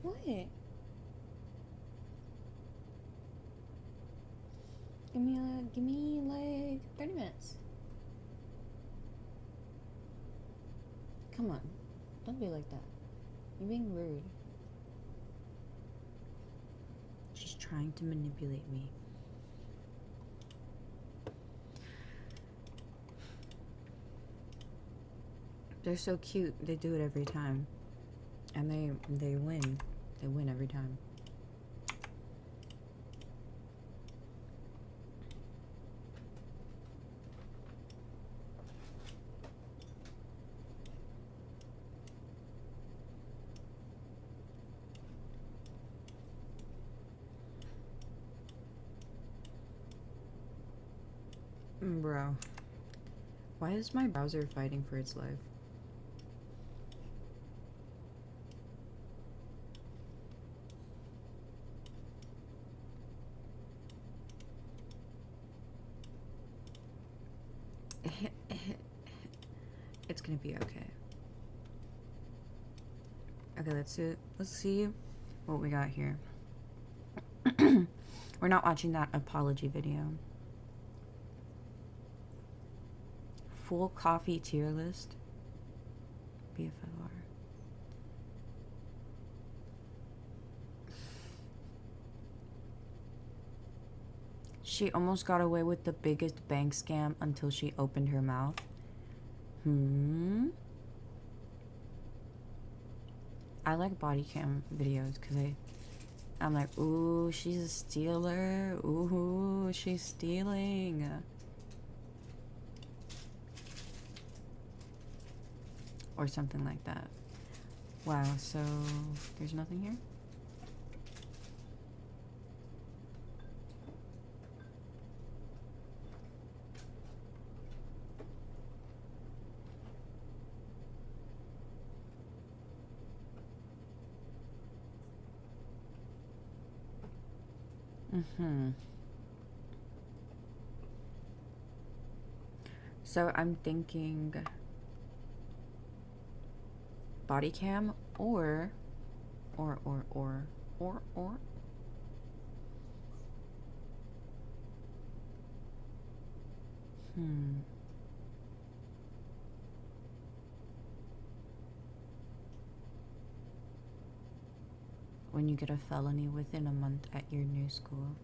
What? Give me like 30 minutes. Come on. Don't be like that. You're being rude. She's trying to manipulate me. They're so cute. They do it every time. And they win. They win every time. Bro. Why is my browser fighting for its life? It's gonna be okay. Okay, let's see what we got here. We're not watching that apology video. Full coffee tier list. BFLR. She almost got away with the biggest bank scam until she opened her mouth. I like body cam videos because I'm like, ooh, she's a stealer. Ooh, she's stealing. Or something like that. Wow, so there's nothing here? So I'm thinking body cam or when you get a felony within a month at your new school.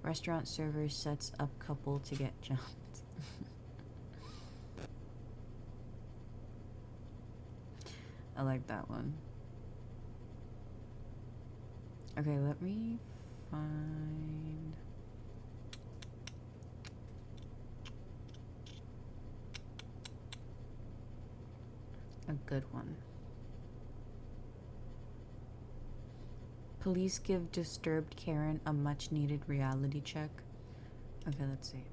Restaurant server sets up couple to get jumped. I like that one. Okay, let me find a good one. Police give disturbed Karen a much-needed reality check. Okay, let's see.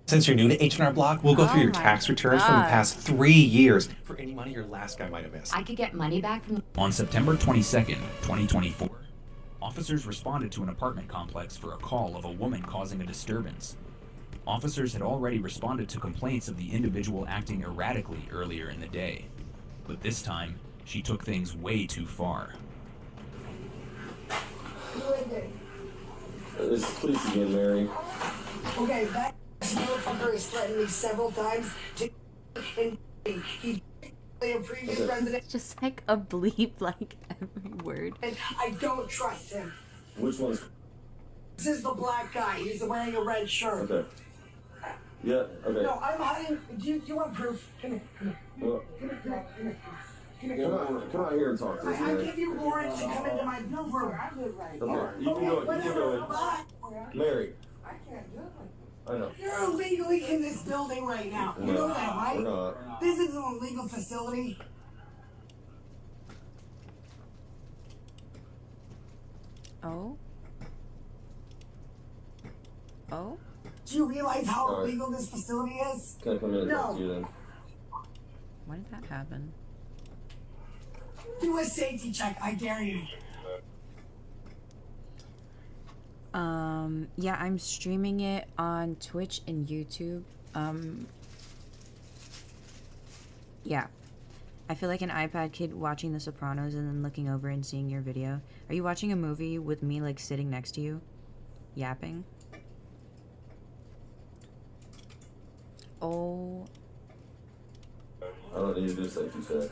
Since you're new to H&R Block, we'll go through your tax returns from the past 3 years for any money your last guy might have missed. I could get money back from... On September 22nd, 2024, officers responded to an apartment complex for a call of a woman causing a disturbance. Officers had already responded to complaints of the individual acting erratically earlier in the day. But this time, she took things way too far. This is police again, Mary. Okay, that motherfucker has threatened me several times to and he a previous resident. It's just like a bleep like every word. And I don't trust him. Which one's? This is the black guy. He's wearing a red shirt. Okay. Yeah, okay. No, I'm hiding. Do you want proof? Come here. Well, come out here and talk to us. I give you warrants to come into my room. Okay, you can go in. Mary. I can't do it. I know. You're illegally in this building right now. You know that, right? We're not. This is an illegal facility. Oh? Oh? Do you realize how illegal this facility is? Can I come in and talk to you then? Why did that happen? Do a safety check, I dare you. Yeah, I'm streaming it on Twitch and YouTube. Yeah. I feel like an iPad kid watching The Sopranos and then looking over and seeing your video. Are you watching a movie with me like sitting next to you? Yapping? Oh. I don't need to do safety check.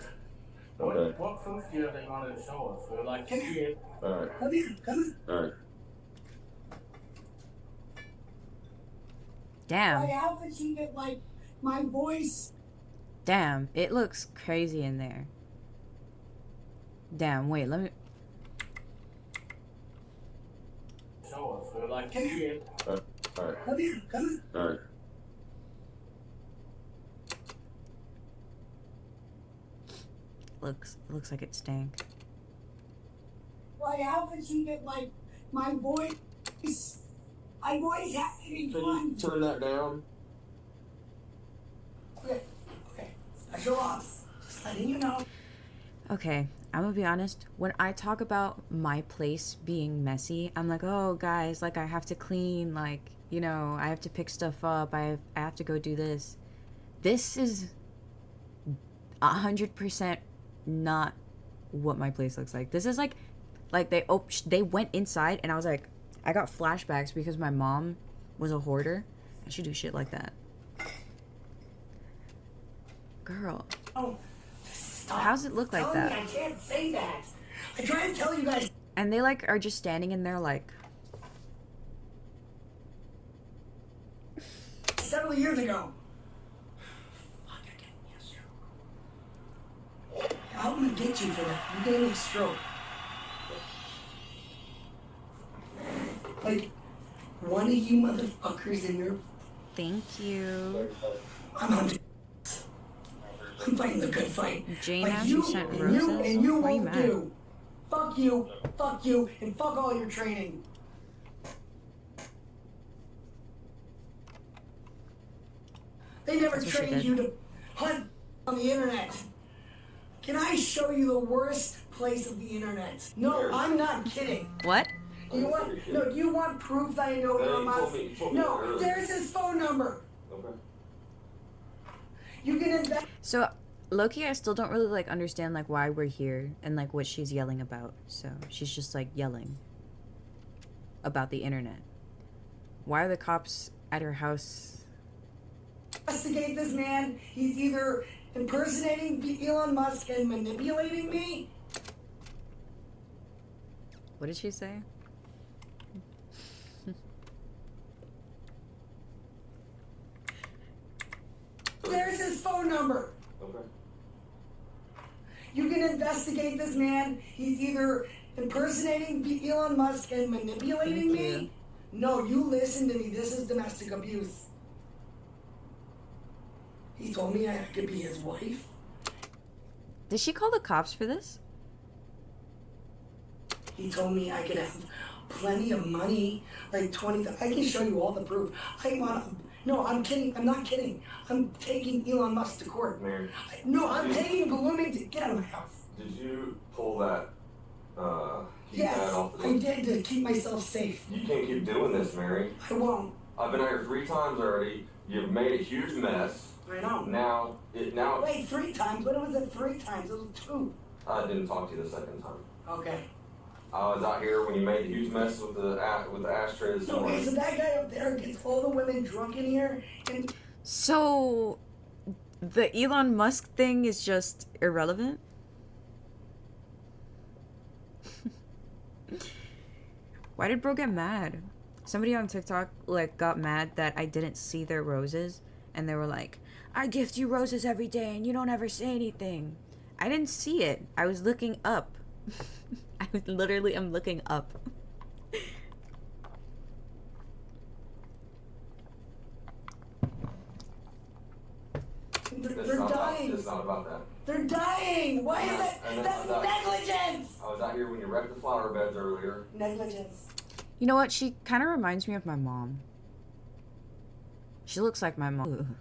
Okay. What proof do you have that you wanted to show us? We'd like to see it. Alright. Come here, come here. Alright. Damn. My outfit, you get like my voice. Damn. It looks crazy in there. Damn, wait, let me... Show us. We'd like to see it. Alright. Come here, come here. Alright. Looks like it stank. My outfit, you get like my voice. My voice has to be Can fun. you turn that down? Okay, okay. Special ops. Just letting you know. Okay, I'm gonna be honest. When I talk about my place being messy, I'm like, oh, guys, like, I have to clean, like, you know, I have to pick stuff up, I have to go do this. This is 100% not what my place looks like. This is like they went inside, and I was like, I got flashbacks because my mom was a hoarder, and she do shit like that. Girl. Oh, stop. How's it look like Tell that? me I can't say that. I try to tell you guys. And they like are just standing in there like, Several years ago. Fuck, I can't. I'm gonna get you for that. You're getting a stroke. Like, one of you motherfuckers in your... thank you. I'm fighting the good fight. Jane Like actually sent and roses? and you Why are you won't mad? do. Fuck you, and fuck all your training. They never That's what she trained did. you to hunt on the internet. Can I show you the worst place of the internet? No, I'm not kidding. What? You want you want proof that I know No, you're you my... told me No, earlier. there's his phone number. Okay. You can invest. So, Loki, I still don't really like understand like why we're here and like what she's yelling about. So she's just like yelling about the internet. Why are the cops at her house? Investigate this man. He's either impersonating Elon Musk and manipulating me. What did she say? There's his phone number. Okay. You can investigate this man. He's either impersonating Elon Musk and manipulating Thank you. me. No, you listen to me. This is domestic abuse. He told me I could be his wife. Did she call the cops for this? He told me I could have plenty of money, like 20. I can show you all the proof. No, I'm kidding. I'm not kidding. I'm taking Elon Musk to court. Mary, No, I'm taking ballooning to get out of my house. did you pull that keypad Yes, off the I did to keep myself safe. You can't keep doing this, Mary. I won't. I've been out here 3 times already. You've made a huge mess. I know. Now Wait, 3 times? When was it 3 times? It was 2. I didn't talk to you the second time. Okay. I was out here when you made a huge mess with the ashtray this Okay, morning. so that guy up there gets all the women drunk in here, and So, the Elon Musk thing is just irrelevant? Why did bro get mad? Somebody on TikTok, like, got mad that I didn't see their roses, and they were like, I gift you roses every day, and you don't ever say anything. I didn't see it. I was looking up. I'm looking up. they're dying. It's not about that. They're dying. Why is that? I know, That's I know. negligence. I was out here when you wrecked the flower beds earlier. Negligence. You know what? She kind of reminds me of my mom. She looks like my mom.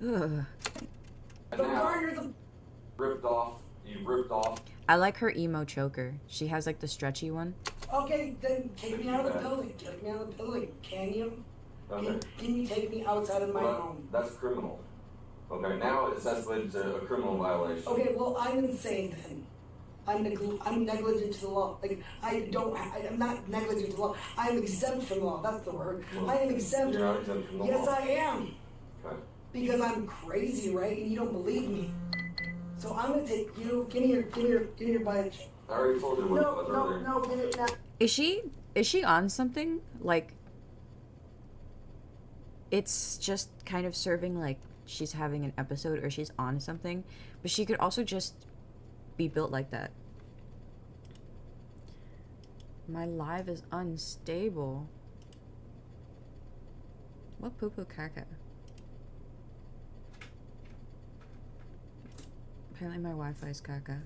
Ugh. And The now, gardeners of you've ripped off. I like her emo choker. She has like the stretchy one. Okay, then take me out of the building. Take me out of the building. Can you? Okay. Can you take me outside of my Well, home? that's criminal. Okay, now it's escalated to a criminal violation. Okay, well, I'm insane then. I'm negligent to the law. Like, I'm not negligent to the law. I'm exempt from the law. That's the word. Well, I am exempt. You're not exempt from the Yes, law. I am. Okay. Because I'm crazy, right? And you don't believe me. So I'm gonna take you. Give me your badge. I already told you what it was earlier. No, give it now. Is she on something? Like, it's just kind of serving like she's having an episode or she's on something, but she could also just be built like that. My live is unstable. What poo-poo caca? Apparently my Wi-Fi is caca.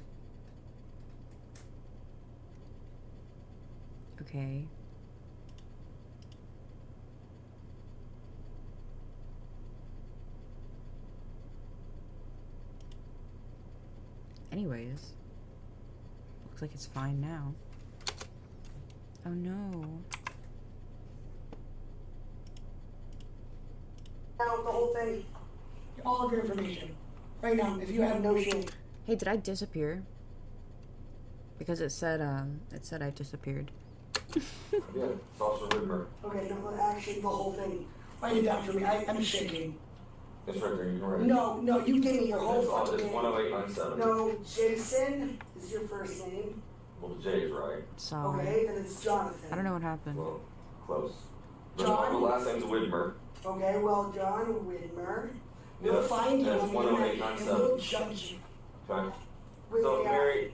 Okay. Anyways, looks like it's fine now. Oh no. Now the whole thing. All of your information. Right now, if you have no shame. Hey, did I disappear? Because it said I disappeared. Yeah, it's Officer Whitmer. Okay, no, actually, the whole thing. Write it down for me. I'm shaking. It's right there, you can write it. No, you gave me your whole fucking It's name. 10897. No, Jason is your first name. Well, the J is right. Sorry. Okay, then it's Jonathan. I don't know what happened. Well, close. John? The last name's Whitmer. Okay, well, John Widmer. We'll Yes, find you and it's on the internet and 10897. we'll judge you. Okay. With So, the, Mary,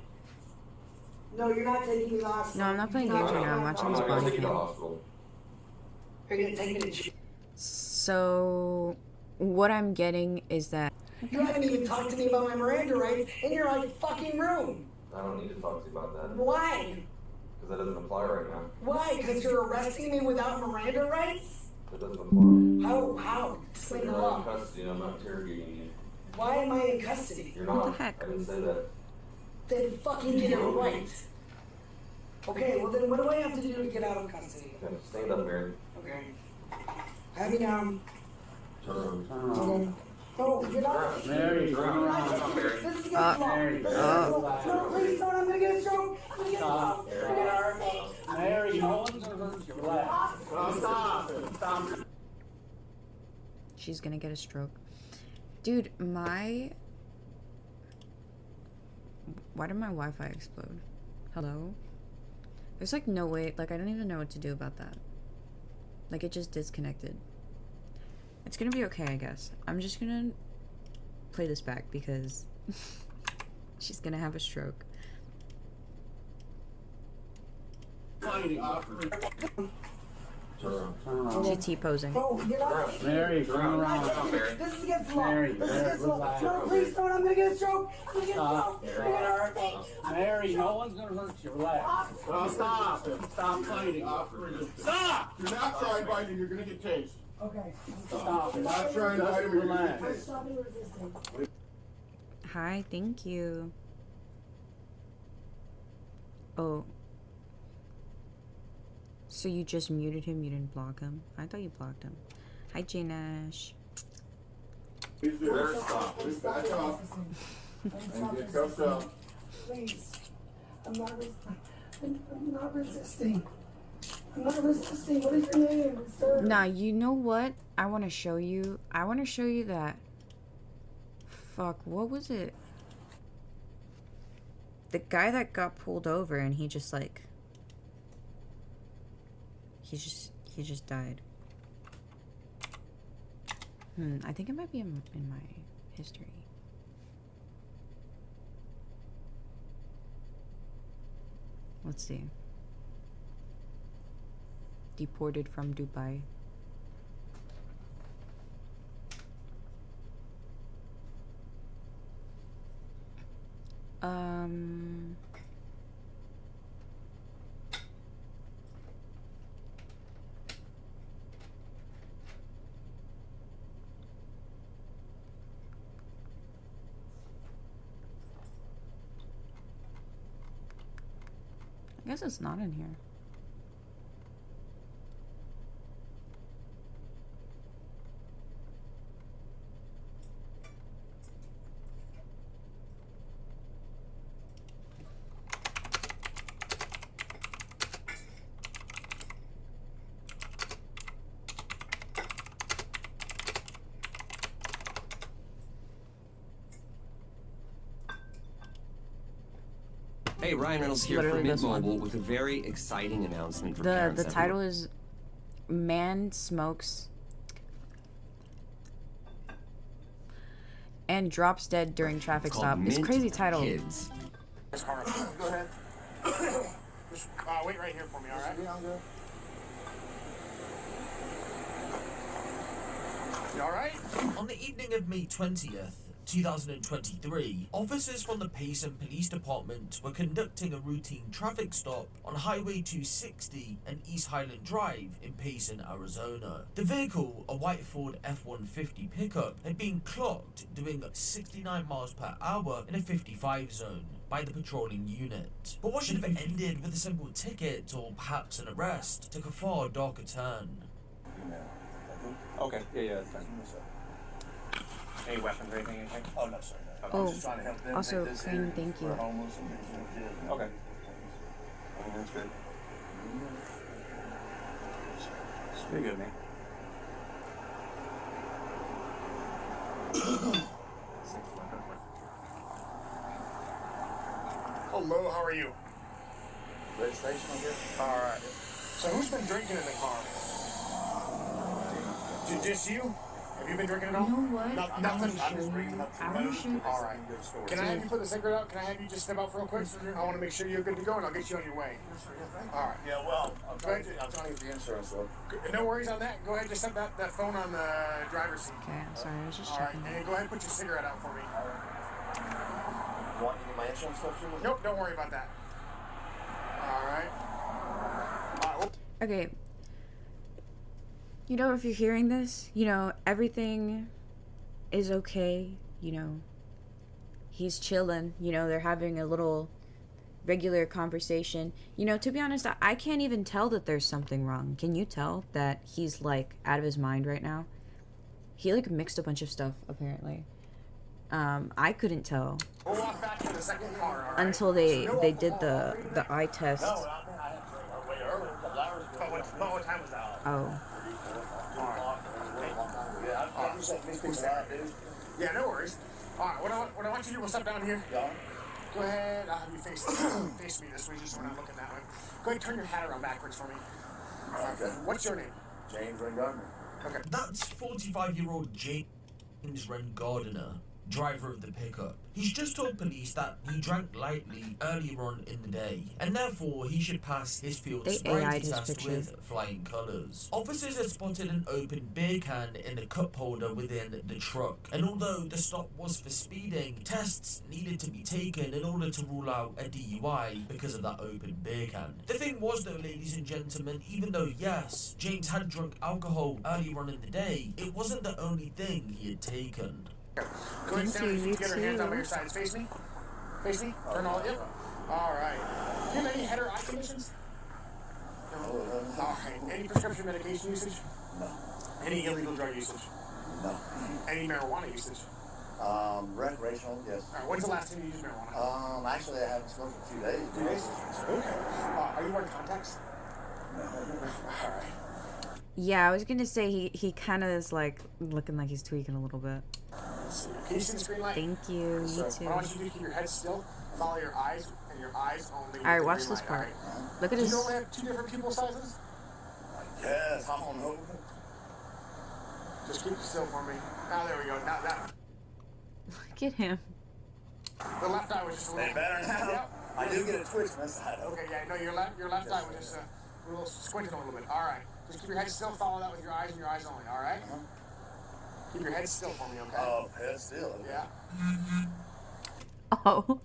No, you're not taking me to the hospital. No, I'm not playing You're games right now. I'm watching I'm this not going to body take you to the cam. hospital. You're gonna take me to jail. So, what I'm getting is that You haven't even talked to me about my Miranda rights in your like fucking room. I don't need to talk to you about that. Why? Because that doesn't apply right now. Why? Because you're arresting me without Miranda rights? That doesn't apply. How? Explain the You're in law. custody and I'm not interrogating you. Why am I in custody? You're What the not. heck? I didn't say that. Then fucking get it right. Okay, well then what do I have to do to get out of custody? Okay, stand up, Mary. Okay. Have me down. Turn around. Okay. No, you're not. Mary, You're turn not around. taking this. This is against the law. Mary, This is against the law. No, please don't. I'm gonna get a stroke. I'm gonna get a stroke. You're gonna hurt me. Mary, no one's gonna hurt you. Relax. Stop. she's gonna get a stroke. Dude, why did my Wi-Fi explode? Hello? There's like no way, like I don't even know what to do about that. Like it just disconnected. It's gonna be okay, I guess. I'm just gonna play this back because she's gonna have a stroke. Turn around. She's T-posing. No, you're not. Mary, turn around. This is against the law. Mary, This is against the law. relax. No, please don't. I'm gonna get a stroke. I'm gonna get a stroke. You're gonna hurt me. Mary, no one's gonna hurt you. Relax. Stop. Stop fighting. Stop. You're not trying biting, you're gonna get tased. Okay. Stop. Not trying to bite him, you're gonna get Relax. tased. Stop me resisting. Hi, thank you. Oh. So you just muted him, you didn't block him? I thought you blocked him. Hi, Janash. Please do that. Stop. Please back up and get cuffed up. Please. I'm not resisting. I'm not resisting. What is your name, sir? Nah, you know what? I want to show you. I want to show you that. Fuck, what was it? The guy that got pulled over and he just like... He just died. I think it might be in my history. Let's see. Deported from Dubai. I guess it's not in here. Hey, Ryan Reynolds here for Literally Mint this one. Mobile with a very exciting announcement for The parents title everywhere. is Man Smokes and Drops Dead During Traffic It's called Stop. It's a Mint crazy title. Kids. Go ahead. Just wait right here for me, all right? You all right? On the evening of May 20th, 2023, officers from the Payson Police Department were conducting a routine traffic stop on Highway 260 and East Highland Drive in Payson, Arizona. The vehicle, a white Ford F-150 pickup, had been clocked doing 69 miles per hour in a 55 zone by the patrolling unit. But what should have ended with a simple ticket or perhaps an arrest took a far darker turn. Okay. Yeah, that's fine. Any weapons or anything? Oh, no, sir. No. Oh, I'm just trying to help them also, take this Crane, here thank you. for homeless and kids. Okay. That's good. You're good, man. Hello, how are you? Registration, I guess? All right. So who's been drinking in the car? Just you? Have you been drinking at all? You know what? Nothing. I'm just bringing up to you. All right. Can I have you put the cigarette out? Can I have you just step out real quick? I want to make sure you're good to go, and I'll get you on your way. All right. Yeah, well, I'm trying to get the insurance, though. No worries on that. Go ahead, just set that phone on the driver's seat. Okay, I'm sorry, I was just All right, checking. and go ahead and put your cigarette out for me. Want any of my insurance stuff too? Nope, don't worry about that. All right. Okay. You know, if you're hearing this, you know, everything is okay. You know, he's chilling. You know, they're having a little regular conversation. You know, to be honest, I can't even tell that there's something wrong. Can you tell that he's, like, out of his mind right now? He, like, mixed a bunch of stuff, apparently. I couldn't tell We'll walk back to the second car, all right? until they did the eye test. No, I had to way early, a couple hours ago. But what time was that? Oh. Yeah, no worries. All right, what I want you to do, we'll step down here. Yeah. Go ahead, I'll have you face me this way, just so we're not looking that way. Go ahead and turn your hat around backwards for me. Okay. What's your name? James Ren Gardner. Okay. That's 45-year-old James Ren Gardner, driver of the pickup. He's just told police that he drank lightly earlier on in the day, and therefore he should pass his field They sobriety AI'd his test picture. with flying colours. Officers had spotted an open beer can in the cup holder within the truck, and although the stop was for speeding, tests needed to be taken in order to rule out a DUI because of that open beer can. The thing was though, ladies and gentlemen, even though yes, James had drunk alcohol earlier on in the day, it wasn't the only thing he had taken. Go ahead and stand with your together, hands out by your sides. Face me. Face me. Turn all in. All right. Do you have any head or eye conditions? No. All right. Any prescription medication usage? No. Any illegal drug usage? No. Any marijuana usage? Recreational, yes. All right. When's the last time you used marijuana? Actually, I haven't smoked for 2 days. 2 days? Okay. Are you wearing contacts? No. All right. Yeah, I was gonna say he kind of is like looking like he's tweaking a little bit. Can you see the screen light? Thank you. You So, too. what I want you to do is keep your head still, follow your eyes, and your eyes only. All right, watch this part. Look at Do his. you only have 2 different pupil sizes? Yes, I don't know. Just keep it still for me. Ah, there we go. Now that. Look at him. The left eye was just a little. Better now? Yep. I do get a twitch on this side. Okay, yeah, no, your left eye was just a little squinted a little bit. All right. Just keep your head still. Follow that with your eyes and your eyes only. All right. Keep your head still for me, okay? Oh, head still. Yeah. Oh.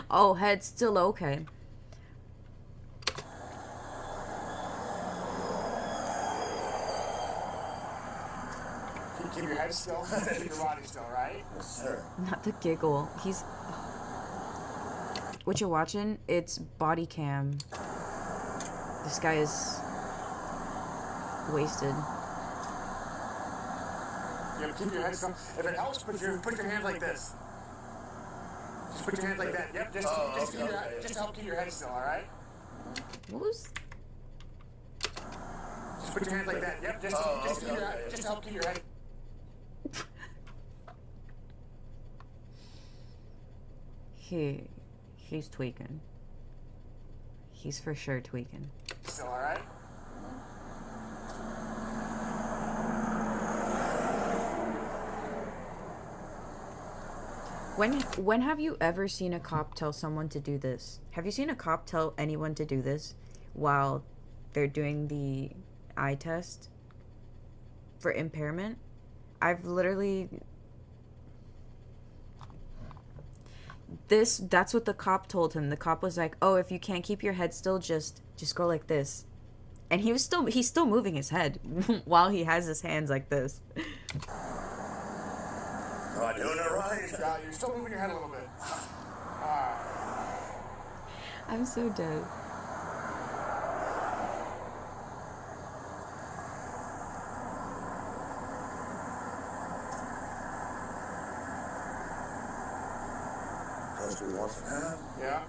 Oh, head still okay. Keep your head still. Keep your body still, right? Yes, sir. Not the giggle. He's. What you're watching? It's body cam. This guy is wasted. Yeah, but keep your head still. If it helps, put your hand like this. Just put your hand like that. Yep. Just to help keep your head still. All right. What was? Just put your hand like that. Yep. Just to help keep your head. He's tweaking. He's for sure tweaking. Still alright? When have you ever seen a cop tell someone to do this? Have you seen a cop tell anyone to do this while they're doing the eye test for impairment? I've literally... That's what the cop told him. The cop was like, "Oh, if you can't keep your head still, just go like this." And he's still moving his head while he has his hands like this. Am I doing it right? Yeah, you're still moving your head a little bit. I'm so dead. That's what he wants to have? Yeah.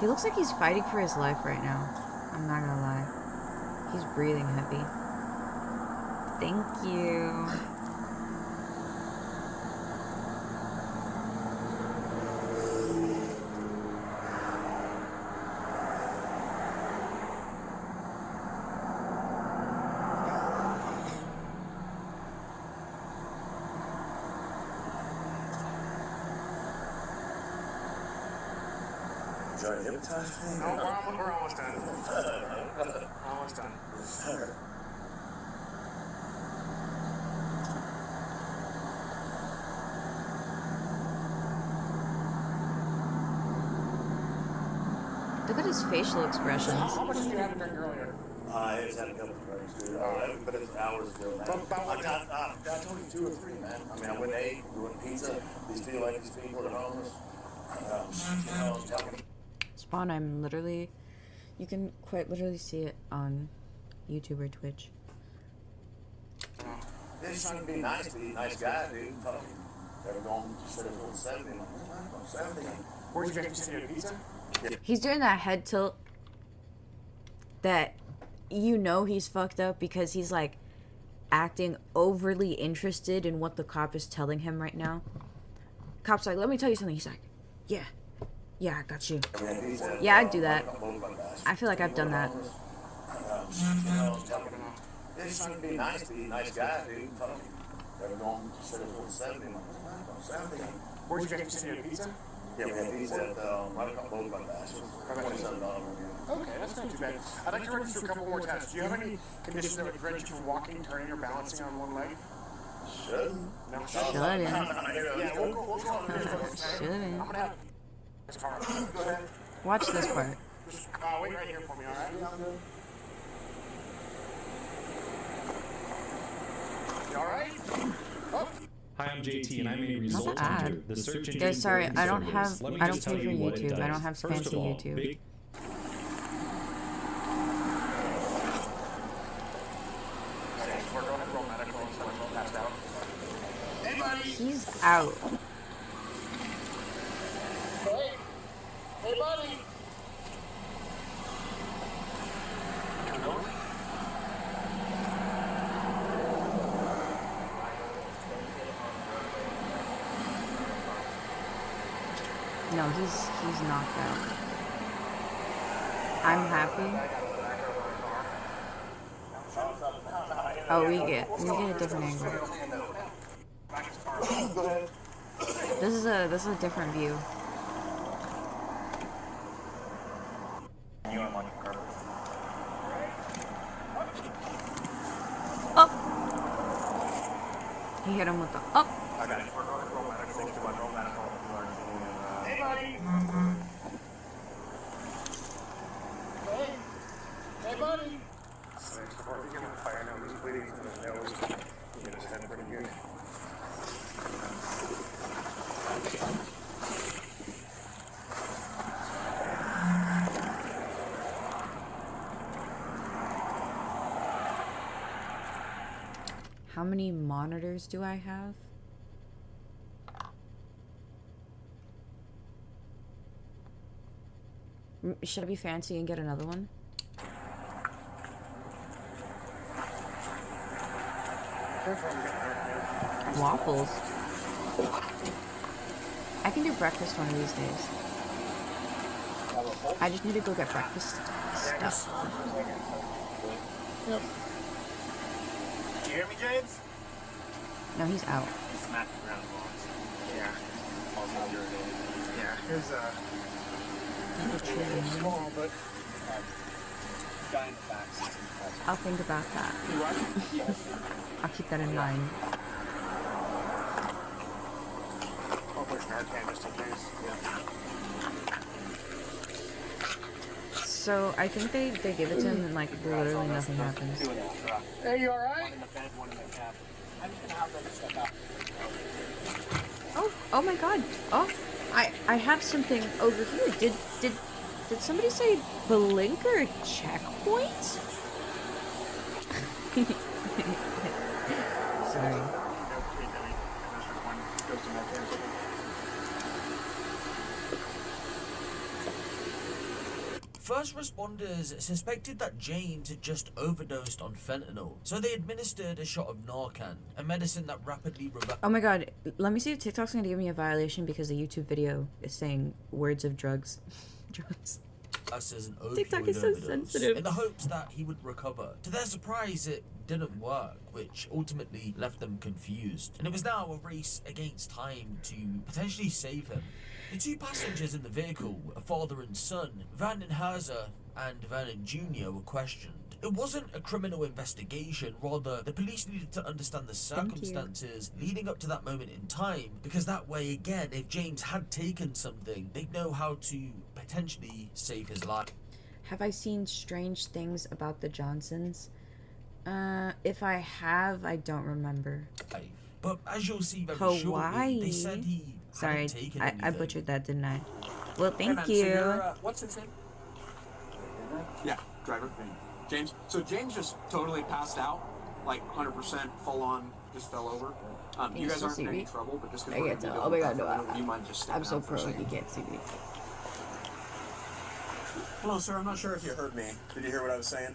He looks like he's fighting for his life right now. I'm not gonna lie. He's breathing heavy. Thank you. Trying to hypnotize me? No, we're almost done. Almost done. Look at his facial expressions. How much did you have to drink earlier? I just had a couple of drinks, dude. But it's hours ago, man. I told you 2 or 3, man. I mean, I went to 8, we went to pizza. These people like these people are homeless. Spawn, I'm literally... You can quite literally see it on YouTube or Twitch. They're just trying to be nice, be a nice guy, dude. Fucking, they're going to sit at 70. I'm like, 70. Where'd you get your pizza? He's doing that head tilt that you know he's fucked up because he's like acting overly interested in what the cop is telling him right now. Cop's like, "Let me tell you something." He's like, yeah, I got you. Yeah, I'd do that. I feel like I've done that. They're just trying to be nice, be a nice guy, dude. Fucking, they're going to sit at 70. I'm like, 70. Where'd you get your pizza? Yeah, we had pizza at right across both by $27. Okay, that's not too bad. I'd like to run you through a couple more tests. Do you have any conditions that would prevent you from walking, turning, or balancing on one leg? Shouldn't. No, Shouldn't. Yeah, we'll go on this. Shouldn't. I'm gonna have. Go ahead. Watch this part. Just wait right here for me, all right? You all right? Oh. Hi, I'm JT, and I'm a result Not bad. hunter. The search engine Guys, sorry, rating I don't service. have. Let me I don't just tell pay for you what it YouTube. I does. don't have First fancy of all, YouTube. big- He's out. Hey, buddy. No, he's knocked out. I'm happy. Oh, we get a different angle. This is a different view. Up. He hit him with the up. Hey, buddy. Hey, buddy. Before we get on fire now, he's bleeding from his nose. He hit his head pretty good. How many monitors do I have? Should I be fancy and get another one? Waffles. I can do breakfast one of these days. I just need to go get breakfast stuff. Yep. Do you hear me, James? No, he's out. He's smacking around the box. Yeah. Also urinating. Yeah. Here's small, but guy in the back. I'll think about that. You what? I'll keep that in mind. I'll push Narcan just in case. Yeah. So I think they give it to him and like literally nothing happens. Hey, you alright? One in the bed, one in the cab. I'm just gonna have them step out. Oh my god. Oh, I have something over here. Did somebody say blink or checkpoint? Sorry. First responders suspected that James had just overdosed on fentanyl, so they administered a shot of Narcan, a medicine that rapidly Oh my god, let me see if TikTok's gonna give me a violation because the YouTube video is saying words of drugs. Drugs. us as an opioid TikTok is so overdose, sensitive. in the hopes that he would recover. To their surprise, it didn't work, which ultimately left them confused. And it was now a race against time to potentially save him. The two passengers in the vehicle, a father and son, Vernon Hauser and Vernon Jr., were questioned. It wasn't a criminal investigation, rather the police needed to understand the circumstances leading up to that moment in time, because that way, again, if James had taken something, they'd know how to potentially save his life. Have I seen strange things about the Johnsons? If I have, I don't remember. But as you'll see very Hawaii. shortly, they said he Sorry, hadn't taken I anything. butchered that, didn't I? Well, thank Hey, man, you. So you're, what's his name? Yeah, driver. James. So James just totally passed out, like 100% full on, just fell over. You guys aren't in any trouble, but just because we're going to be Oh my god, no. do you mind just stepping I'm so out for a pro, second? you can't see me. Hello, sir. I'm not sure if you heard me. Did you hear what I was saying?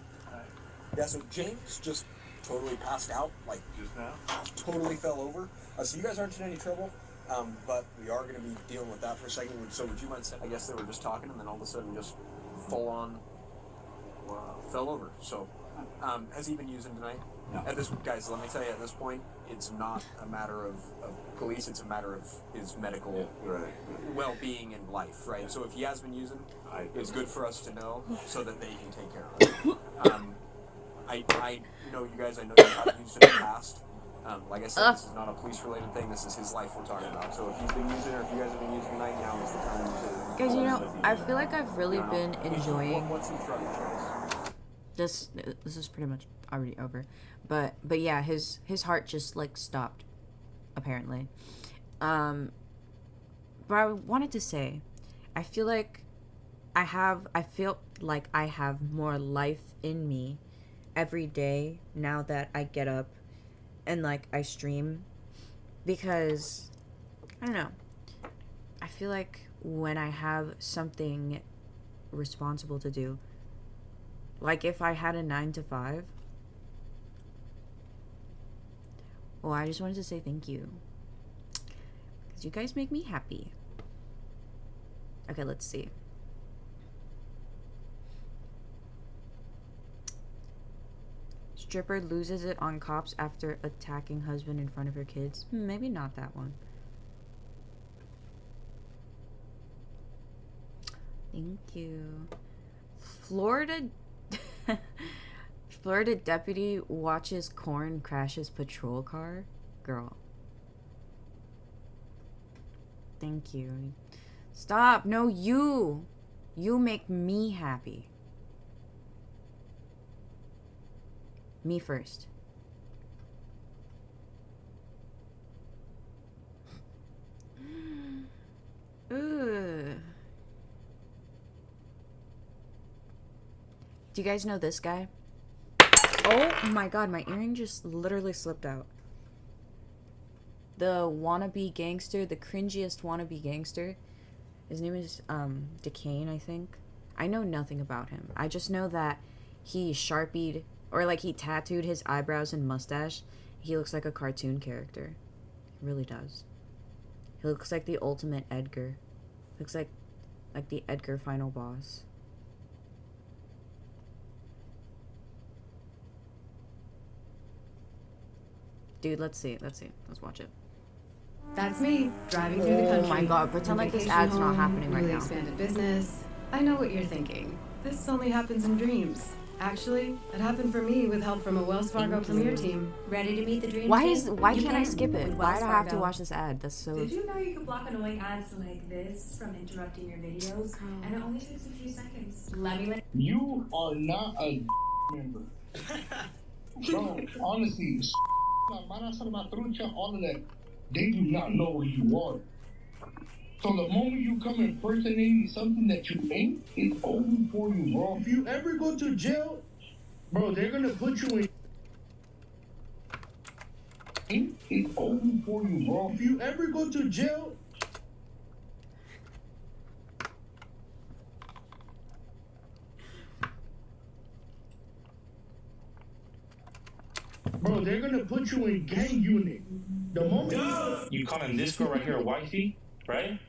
Yeah, so James just totally passed out, like just now. Totally fell over. So you guys aren't in any trouble, but we are going to be dealing with that for a second. So would you mind saying? I guess they were just talking, and then all of a sudden, just full on fell over. So, has he been using tonight? No. At this, guys, let me tell you, at this point, it's not a matter of police. It's a matter of his medical well-being and life, right? So if he has been using, it's good for us to know so that they can take care of it. I know you guys. I know you have used it in the past. Like I said, this is not a police-related thing. This is his life we're talking about. So if he's been using, or if you guys have been using tonight, now is the time to. Guys, you know, I feel like I've really been enjoying What's in front of you? this. This is pretty much already over, but yeah, his heart just like stopped, apparently. But I wanted to say, I feel like I feel like I have more life in me every day now that I get up and like I stream, because I don't know, I feel like when I have something responsible to do, like if I had a 9 to 5, well, I just wanted to say thank you, because you guys make me happy. Okay, let's see. Stripper loses it on cops after attacking husband in front of her kids. Maybe not that one. Thank you. Florida deputy watches corn crashes patrol car. Girl. Thank you. Stop. No, you. You make me happy. Me first. Ooh. Do you guys know this guy? Oh my god, my earring just literally slipped out. The wannabe gangster, the cringiest wannabe gangster. His name is Decane, I think. I know nothing about him. I just know that he sharpied, or like he tattooed his eyebrows and mustache. He looks like a cartoon character. He really does. He looks like the ultimate Edgar. Looks like the Edgar final boss. Dude, let's see. Let's watch it. That's me, driving through the country. Oh my god, pretend like this ad's not happening right newly now. Expanded business. I know what you're thinking. This only happens in dreams. Actually, it happened for me with help from a Wells Fargo Premier team. Ready to meet the dream Why team? can't I skip it? With Why Wells do I have to Fargo. watch this ad? That's so... Did you know you could block annoying ads like this from interrupting your videos? And it only takes a few seconds. Let me let You are not a member. Bro, honestly, all of that, they do not know who you are. So the moment you come impersonating something that you ain't, it's over for you, bro. If you ever go to jail, bro, they're gonna put you in. It's over for you, bro. If you ever go to jail, bro, they're gonna put you in gang unit. The moment You calling this girl right here a wifey, right?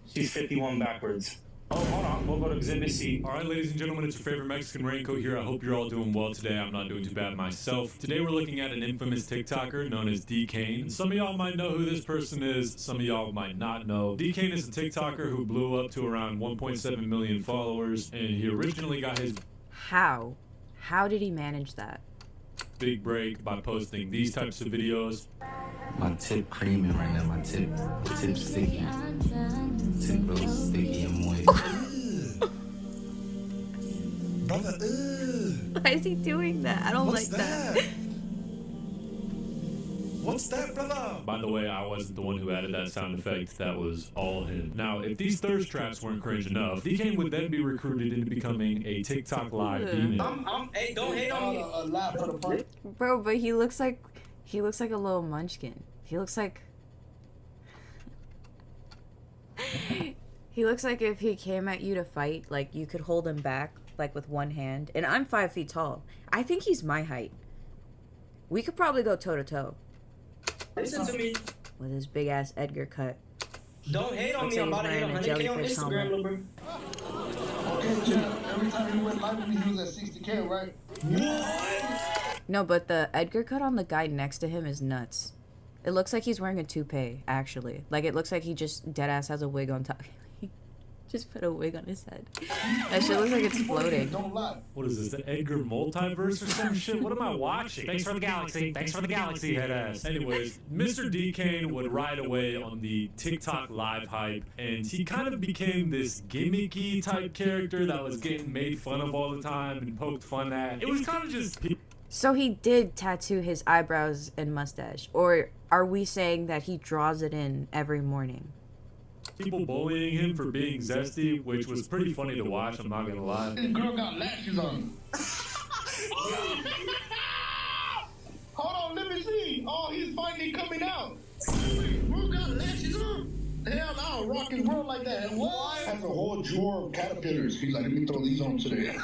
She's 51 backwards. Oh, hold on. We'll go to Exhibit C. All right, ladies and gentlemen, it's your favorite Mexican raincoat here. I hope you're all doing well today. I'm not doing too bad myself. Today we're looking at an infamous TikToker known as D. Kane. Some of y'all might know who this person is. Some of y'all might not know. D. Kane is a TikToker who blew up to around 1.7 million followers, and he originally got his How? How did he manage that? big break by posting these types of videos. My tip creaming right now. My tip sticky. Tip real sticky and moist. Brother, Why is he doing that? I don't like that. What's that, brother? By the way, I wasn't the one who added that sound effect. That was all him. Now, if these thirst traps weren't cringe enough, D. Kane would then be recruited into becoming a TikTok live demon. Hey, don't hate on me. Bro, but he looks like a little munchkin. He looks like if he came at you to fight, like you could hold him back like with one hand. And I'm 5 feet tall. I think he's my height. We could probably go toe to toe. Listen to me. With his big ass Edgar cut. Don't hate on Looks me. like I'm about to he's hit on wearing a 100K on jellyfish Instagram, helmet. little bro. okay, Chad, every time you went live with me, he was at 60K, right? What? No, but the Edgar cut on the guy next to him is nuts. It looks like he's wearing a toupee, actually. Like, it looks like he just deadass has a wig on top. He just put a wig on his head. That shit looks like it's floating. What is this, the Edgar multiverse or some shit? What am I watching? Thanks for the galaxy. Thanks for the galaxy, head ass. Anyways, Mr. D. Kane would ride away on the TikTok live hype, and he kind of became this gimmicky type character that was getting made fun of all the time and poked fun at. It was kind of just... So he did tattoo his eyebrows and mustache, or are we saying that he draws it in every morning? People bullying him for being zesty, which was pretty funny to watch, I'm not gonna lie. This girl got lashes on. Hold on, let me see. Oh, he's finally coming out. Bro got lashes on. Hell, I don't rock his world like that. What? Has a whole drawer of caterpillars. He's like, let me throw these on today.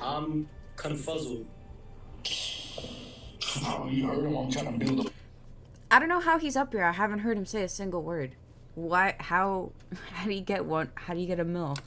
I'm confuzzled. Oh, you heard him. I'm trying to build a... I don't know how he's up here. I haven't heard him say a single word. Why? How do you get one? How do you get a mill?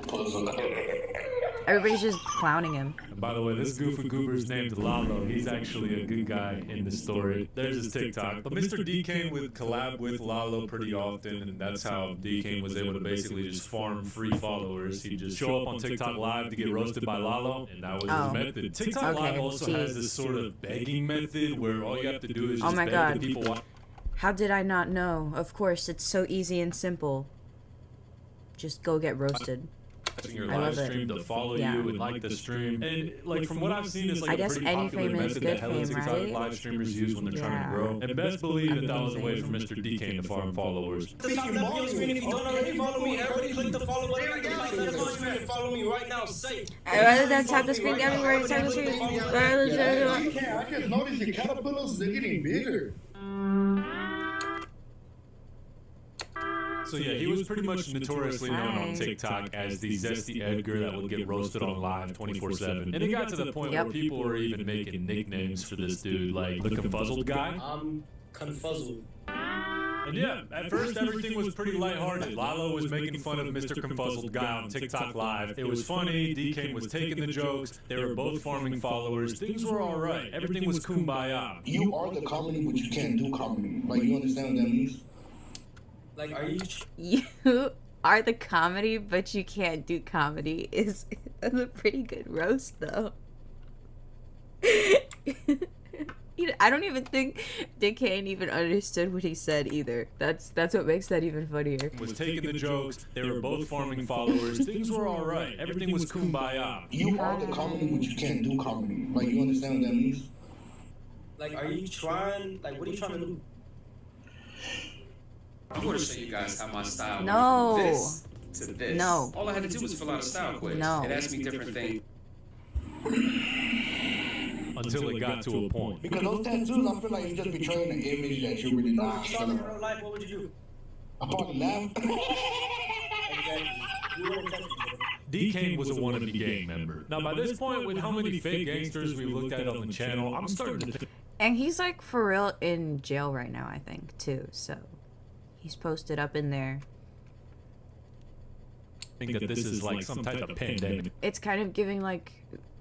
Everybody's just clowning him. And by the way, this goofy goober's named Lalo. He's actually a good guy in the story. There's his TikTok. But Mr. D. Kane would collab with Lalo pretty often, and that's how D. Kane was able to basically just farm free followers. He'd just show up on TikTok Live to get roasted by Lalo, and that was his method. TikTok Live also has this sort of begging method where all you have to do is just beg the people. How did I not know? Of course, it's so easy and simple. Just go get roasted. Your live stream to follow you and like the stream, and like from what I've seen, it's like a pretty popular method that hella TikTok live streamers use when they're trying to grow. And best believe that was a way for Mr. D. Kane to farm followers. The top left of your screen, if you don't already follow me, everybody click the follow button. Right now, top left of your screen and follow me right now. Say. Rather than tap the screen everywhere, tap the screen. I just noticed the caterpillars, they're getting bigger. So yeah, he was pretty much notoriously known on TikTok as the zesty Edgar that would get roasted on live 24/7. And it got to the point where people were even making nicknames for this dude, like the confuzzled guy. I'm confuzzled. And yeah, at first everything was pretty lighthearted. Lalo was making fun of Mr. Confuzzled Guy on TikTok Live. It was funny, DK was taking the jokes, they were both farming followers, things were alright, everything was kumbaya. You are the comedy, but you can't do comedy. Like, you understand what that means? Like, are you? You are the comedy, but you can't do comedy. That's a pretty good roast, though. I don't even think Dick Kane even understood what he said either. That's what makes that even funnier. Was taking the jokes, they were both farming followers, things were alright, everything was kumbaya. You are the comedy, but you can't do comedy. Like, you understand what that means? Like, are you trying? Like, what are you trying to do? I'm going to show you guys how my style No. went from this to this. No. All I had to do was fill out a style quiz. No. It asked me different things. Until it got to a point. Because those tattoos, I feel like you just betraying the image that you really If not. you saw me in real life, what would you do? I probably laugh. Exactly. You wouldn't touch me. D-Kane was a wannabe gang member. Now by this point, with how many fake gangsters we've looked at on the channel, I'm starting to think And he's like for real in jail right now, I think, too. So he's posted up in there. that this is like some type of pandemic. It's kind of giving like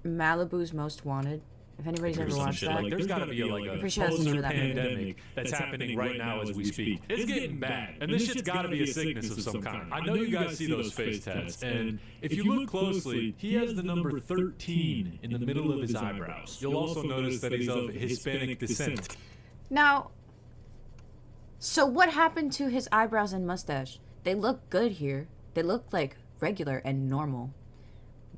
Malibu's Most Wanted. If anybody's ever watched that, like, there's got to be a poster pandemic that's happening right now as we speak. It's getting bad, and this shit's got to be a sickness of some kind. I know you guys see those face tats, and if you look closely, he has the number 13 in the middle of his eyebrows. You'll also notice that he's of Hispanic descent. Now, so what happened to his eyebrows and mustache? They look good here. They look like regular and normal.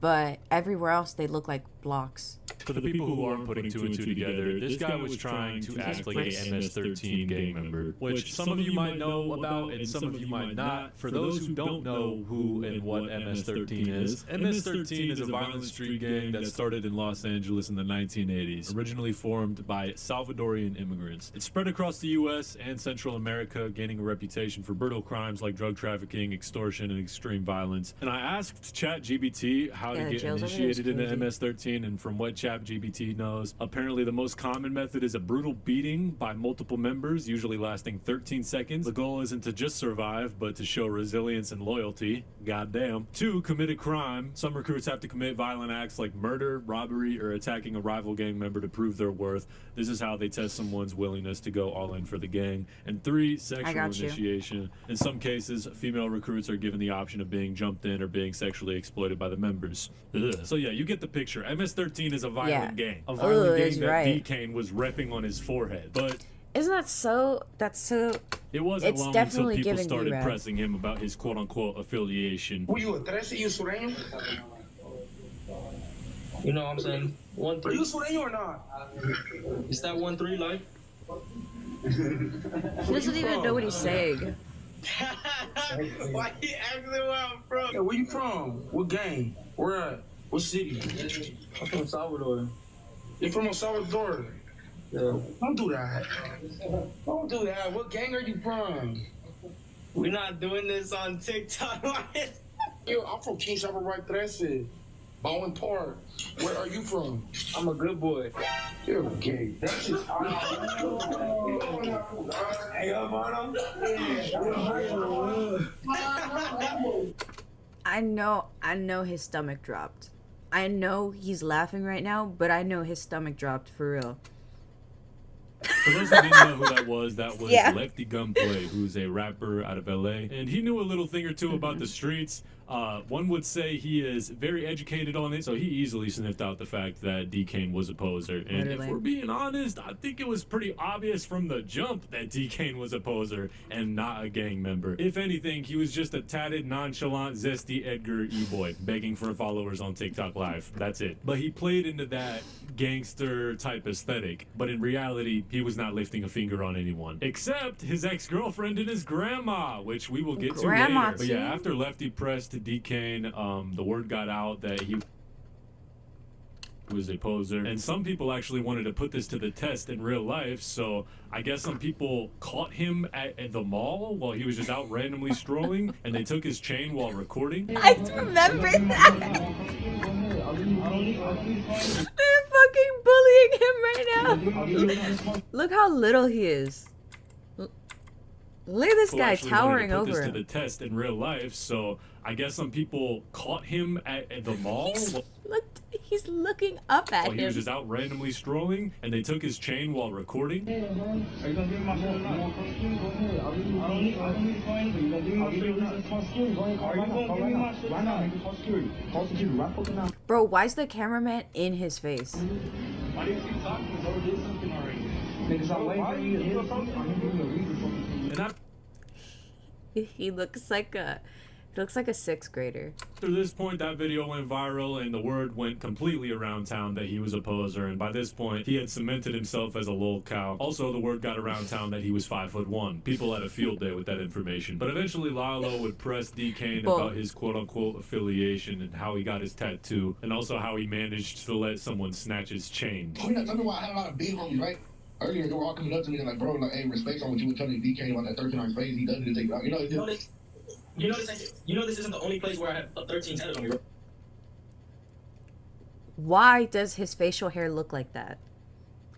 But everywhere else, they look like blocks. For the people who aren't putting two and two together, this guy was trying to act like a MS-13 gang member, which some of you might know about and some of you might not. For those who don't know who and what MS-13 is, MS-13 is a violent street gang that started in Los Angeles in the 1980s, originally formed by Salvadorian immigrants. It spread across the US and Central America, gaining a reputation for brutal crimes like drug trafficking, extortion, and extreme violence. And I asked ChatGPT how to get initiated into MS-13, and from what ChatGPT knows, apparently the most common method is a brutal beating by multiple members, usually lasting 13 seconds. The goal isn't to just survive, but to show resilience and loyalty. Goddamn. 2, commit a crime. Some recruits have to commit violent acts like murder, robbery, or attacking a rival gang member to prove their worth. This is how they test someone's willingness to go all in for the gang. And 3, sexual initiation. In some cases, female recruits are given the option of being jumped in or being sexually exploited by the members. Ugh. So yeah, you get the picture. MS-13 is a violent gang. A violent gang that D-Kane was repping on his forehead. But isn't that so? That's so. It wasn't it's long definitely until people giving started you pressing him about his quote-unquote affiliation. Were you a 13 you sureño? You know what I'm saying? 1-3. Are you sureño or not? Is that 1-3 life? He doesn't even know what he's saying. Why you asking where I'm from? Yeah, where you from? What gang? Where at? What city? I'm from Salvador. You're from El Salvador? Yeah. Don't do that. Don't do that. What gang are you from? We're not doing this on TikTok. Yo, I'm from King Salvador 13. Bowen Park. Where are you from? I'm a good boy. You're gay. That's just. Hey, I know his stomach dropped. I know he's laughing right now, but I know his stomach dropped for real. For those who didn't know who that was Lefty Gunplay, who's a rapper out of LA. And he knew a little thing or two about the streets. One would say he is very educated on it, so he easily sniffed out the fact that D-Kane was a poser. And if we're being honest, I think it was pretty obvious from the jump that D-Kane was a poser and not a gang member. If anything, he was just a tatted, nonchalant, zesty Edgar E-boy begging for followers on TikTok Live. That's it. But he played into that gangster type aesthetic, but in reality, he was not lifting a finger on anyone. Except his ex-girlfriend and his grandma, which we will get to later. But yeah, after Lefty pressed D-Kane, the word got out that he was a poser, and some people actually wanted to put this to the test in real life, so I guess some people caught him at the mall while he was just out randomly strolling, and they took his chain while recording. I remember that. They're fucking bullying him right now. Look how little he is. Look at this who guy actually wanted towering to put over this to him. the test in real life. So I guess some people caught him at the mall. He's looking up at While he was him. just out randomly strolling, and they took his chain while recording. Are you gonna give me my phone? No. I don't need coins. Are you gonna give me my shit? Are you gonna give me my shit? Why not? Make it call security. Call security right fucking now. Bro, why is the cameraman in his face? Why do you keep talking? Bro, do something already. Niggas, I'm waiting for you to hit something. I'm giving you a reason for me. He looks like a sixth grader. After this point, that video went viral, and the word went completely around town that he was a poser, and by this point, he had cemented himself as a lol cow. Also, the word got around town that he was 5'1". People had a field day with that information. But eventually, Lalo would press D. Kane about his quote-unquote affiliation and how he got his tattoo, and also how he managed to let someone snatch his chain. Tell me why I had a lot of big homies, right? Earlier, they were all coming up to me and like, bro, like, hey, respect on what you were telling DK about that 13 on his face. He doesn't take it out. You know this isn't the only place where I have 13 tattoos on me, bro. Why does his facial hair look like that?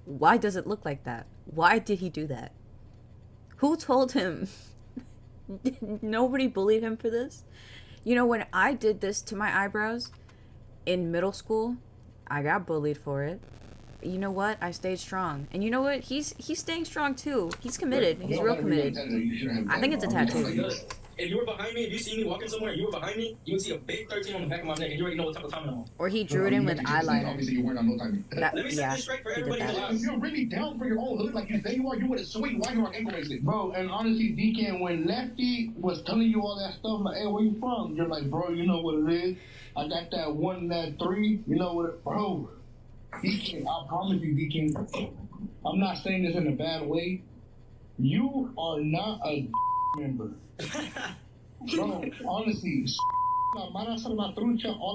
Why does it look like that? Why did he do that? Who told him? Nobody bullied him for this? You know, when I did this to my eyebrows in middle school, I got bullied for it. You know what? I stayed strong. And you know what? He's staying strong too. He's committed. He's real committed. I think it's a tattoo. If you were behind me, if you see me walking somewhere and you were behind me, you would see a big 13 on the back of my neck and you already know what type of time I'm on. Or he drew it in with eyeliner. Obviously, you're wearing on no time. That, Let me set this straight for everybody in the If house. you're really down for your own hood like you say you are, you would have sweet. Why you on ankle bracelet? Bro, and honestly, DK, when Lefty was telling you all that stuff, like, hey, where you from? You're like, bro, you know what it is. I got that 1 and that 3. You know what it, bro. DK, I promise you, DK. I'm not saying this in a bad way. You are not a member. Bro, honestly, all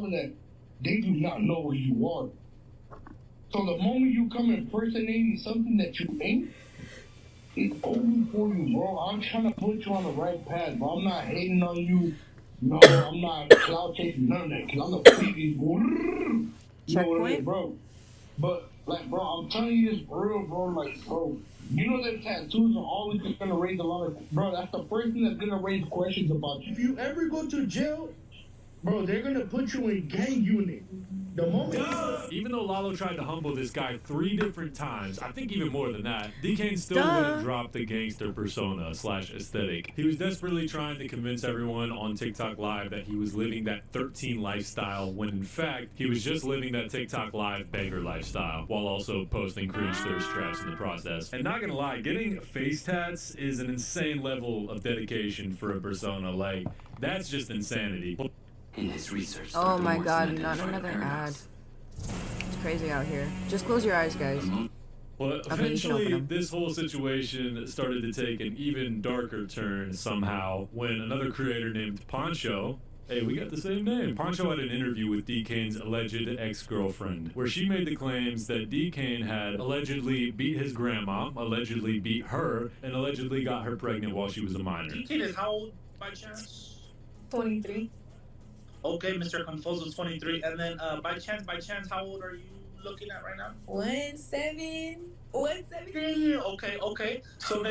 of that, they do not know where you are. So the moment you come impersonating something that you ain't, it's over for you, bro. I'm trying to put you on the right path, bro. I'm not hating on you. No, I'm not cloud chasing none of that, because I'm the biggest. You know what it is, bro. But, like, bro, I'm telling you this for real, bro. Like, bro, you know that tattoos are always just gonna raise a lot of, bro, that's the first thing that's gonna raise questions about you. If you ever go to jail, bro, they're gonna put you in gang unit. The moment. Even though Lalo tried to humble this guy 3 different times, I think even more than that, D-Kane still wouldn't drop the gangster persona / aesthetic. He was desperately trying to convince everyone on TikTok Live that he was living that 13 lifestyle, when in fact, he was just living that TikTok Live banger lifestyle, while also posting cringe thirst traps in the process. And not gonna lie, getting face tats is an insane level of dedication for a persona. Like, that's just insanity. In his research, Oh my god, not another ad. It's crazy out here. Just close your eyes, guys. But eventually, this whole situation started to take an even darker turn somehow when another creator named Poncho, hey, we got the same name. Poncho had an interview with D-Kane's alleged ex-girlfriend, where she made the claims that D-Kane had allegedly beat his grandma, allegedly beat her, and allegedly got her pregnant while she was a minor. D-Kane is how old by chance? 23. Okay, Mr. Confuso's 23. And then by chance, how old are you looking at right now? 17. Yeah, okay. So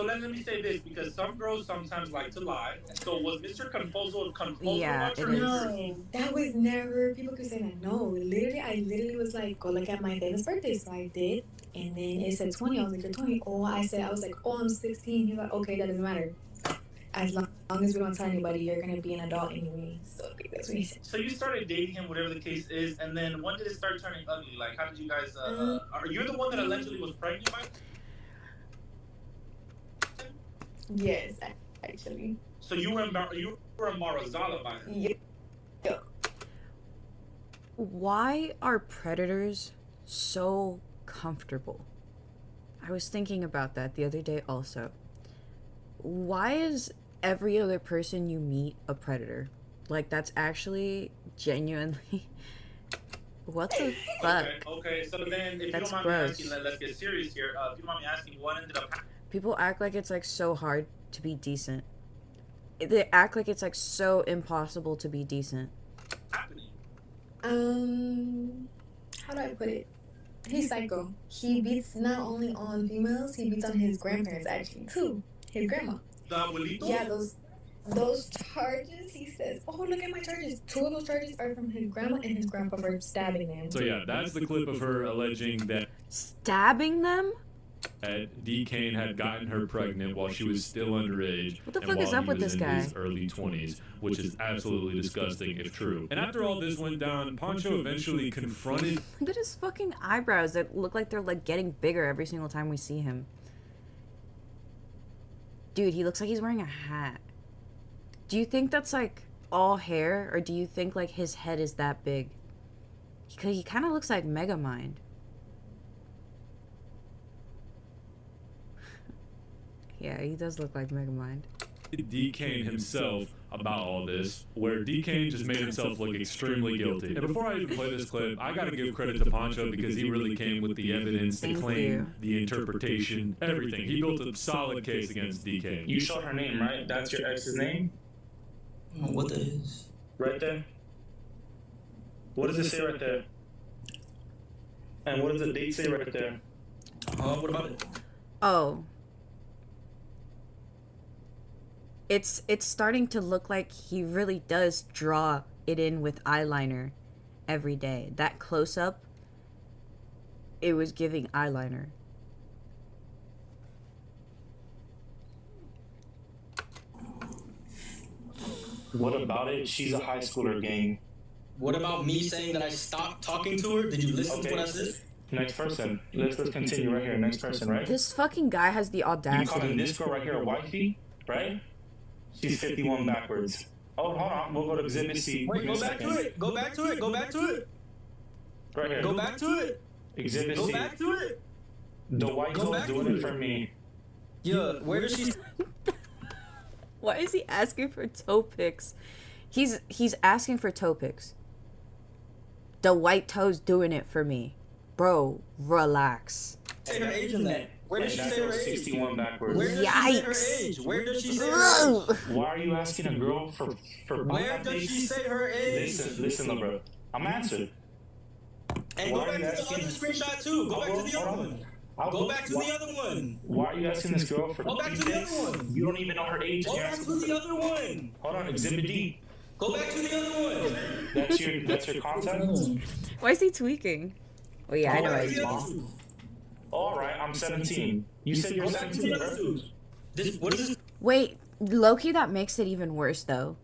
let me say this, because some girls sometimes like to lie. So was Mr. Confuso Yeah, about it your is. No, that was never, people could say that. No, I literally was like, go look at my David's birthday. So I did. And then it said 20. I was like, you're 20. Oh, I was like, oh, I'm 16. He was like, okay, that doesn't matter. As long as we don't tell anybody, you're going to be an adult anyway. So that's what he said. So you started dating him, whatever the case is, and then when did it start turning ugly? Like, how did you guys, are you the one that allegedly was pregnant by? Yes, actually. So you were in Marazala by him? Yeah. Why are predators so comfortable? I was thinking about that the other day also. Why is every other person you meet a predator? Like, that's actually genuinely... What the fuck? Okay, so then, if That's you don't mind gross. me asking, let's get serious here. If you don't mind me asking, what ended up happening? People act like it's, like, so hard to be decent. They act like it's, like, so impossible to be decent. How do I put it? He's psycho. He beats not only on females, he beats on his grandparents, actually, too. His grandma. The abuelito? Yeah, those charges, he says, oh, look at my charges. 2 of those charges are from his grandma and his grandpa for stabbing them. So yeah, that's the clip of her alleging that Stabbing them? D. Kane had gotten her pregnant while she was still underage. What the and fuck is while up he with was this in guy? his early 20s, which is absolutely disgusting if true. And after all this went down, Pancho eventually confronted. Look at his fucking eyebrows that look like they're like getting bigger every single time we see him. Dude, he looks like he's wearing a hat. Do you think that's like all hair, or do you think like his head is that big? Because he kind of looks like Megamind. Yeah, he does look like Megamind. D. Kane himself about all this, where D. Kane just made himself look extremely guilty. And before I even play this clip, I gotta give credit to Pancho because he really came with the evidence, the claim, the interpretation, everything. He built a solid case against D. Kane. You showed her name, right? That's your ex's name? What the is? Right there? What does it say right there? And what does the date say right there? What about it? Oh. It's starting to look like he really does draw it in with eyeliner every day. That close-up, it was giving eyeliner. What about it? She's a high schooler, gang. What about me saying that I stopped talking to her? Did you listen to what I said? Next person. Let's continue right here. Next person, right? This fucking guy has the You calling audacity. this girl right here a wifey, right? She's 51 backwards. Oh, hold on. We'll go to exhibit C. Wait, go back to it. Go back to it. Go back to it. Right here. Go back to it. Exhibit Go C. back to it. The white Go girl's back doing to it it. for me. Yeah, where does she... Why is he asking for toe pics? He's asking for toe pics. The white toe's doing it for me. Bro, relax. say her age in that? Where does she say her age? 61 backwards. Where does she say her Yikes. age? Where does she say her age? Why are you asking a girl for Where does she say her age? Listen, little bro. I'm answering. And go back to the other screenshot too. Go back to the other one. Go back to the other one. Why are you asking this girl for Go back to the other one. You don't even know her age. Go back to the other one. Hold on, exhibit D. Go back to the other one. That's your contact? Why is he tweaking? Oh yeah, I know Go he's back to the tweaking. other two. Alright, I'm 17. You said you're Go back to the 17, other right? two. What is this? Wait, Loki, that makes it even worse though.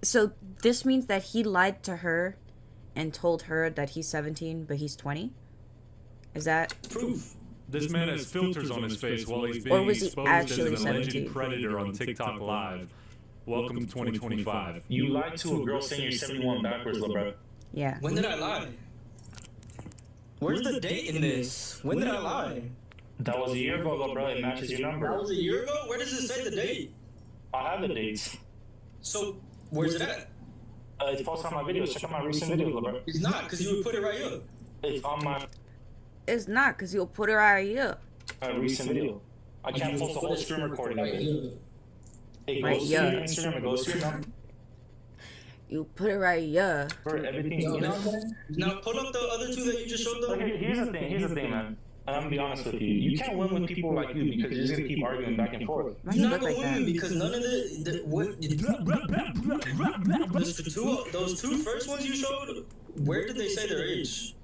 So this means that he lied to her and told her that he's 17 but he's 20? Is that proof? This man has filters on his face while he's Or being was he exposed as actually an alleged 17? predator on TikTok Live. Welcome to 2025. You lied to a girl saying you're 71 backwards, little bro. Yeah. When did I lie? Where's the date in this? When did I lie? That was a year ago, little bro. It matches your number. That was a year ago? Where does it say the date? I have the dates. So, where's it at? It's posted on my videos. Check out my recent videos, little bro. It's not, because you would put it right here. It's on my It's not, because you'll put it right here. recent video. I can't post the whole screen recording of it. It Right goes here. to your Instagram, it goes to your number. You put it right here. For everything. Now, pull up the other two that you just showed them. Here's the thing, man. And I'm gonna be honest with you. You can't win with people like you because you're just gonna keep arguing back and forth. You're not gonna win because none of those two first ones you showed, where did they say their age?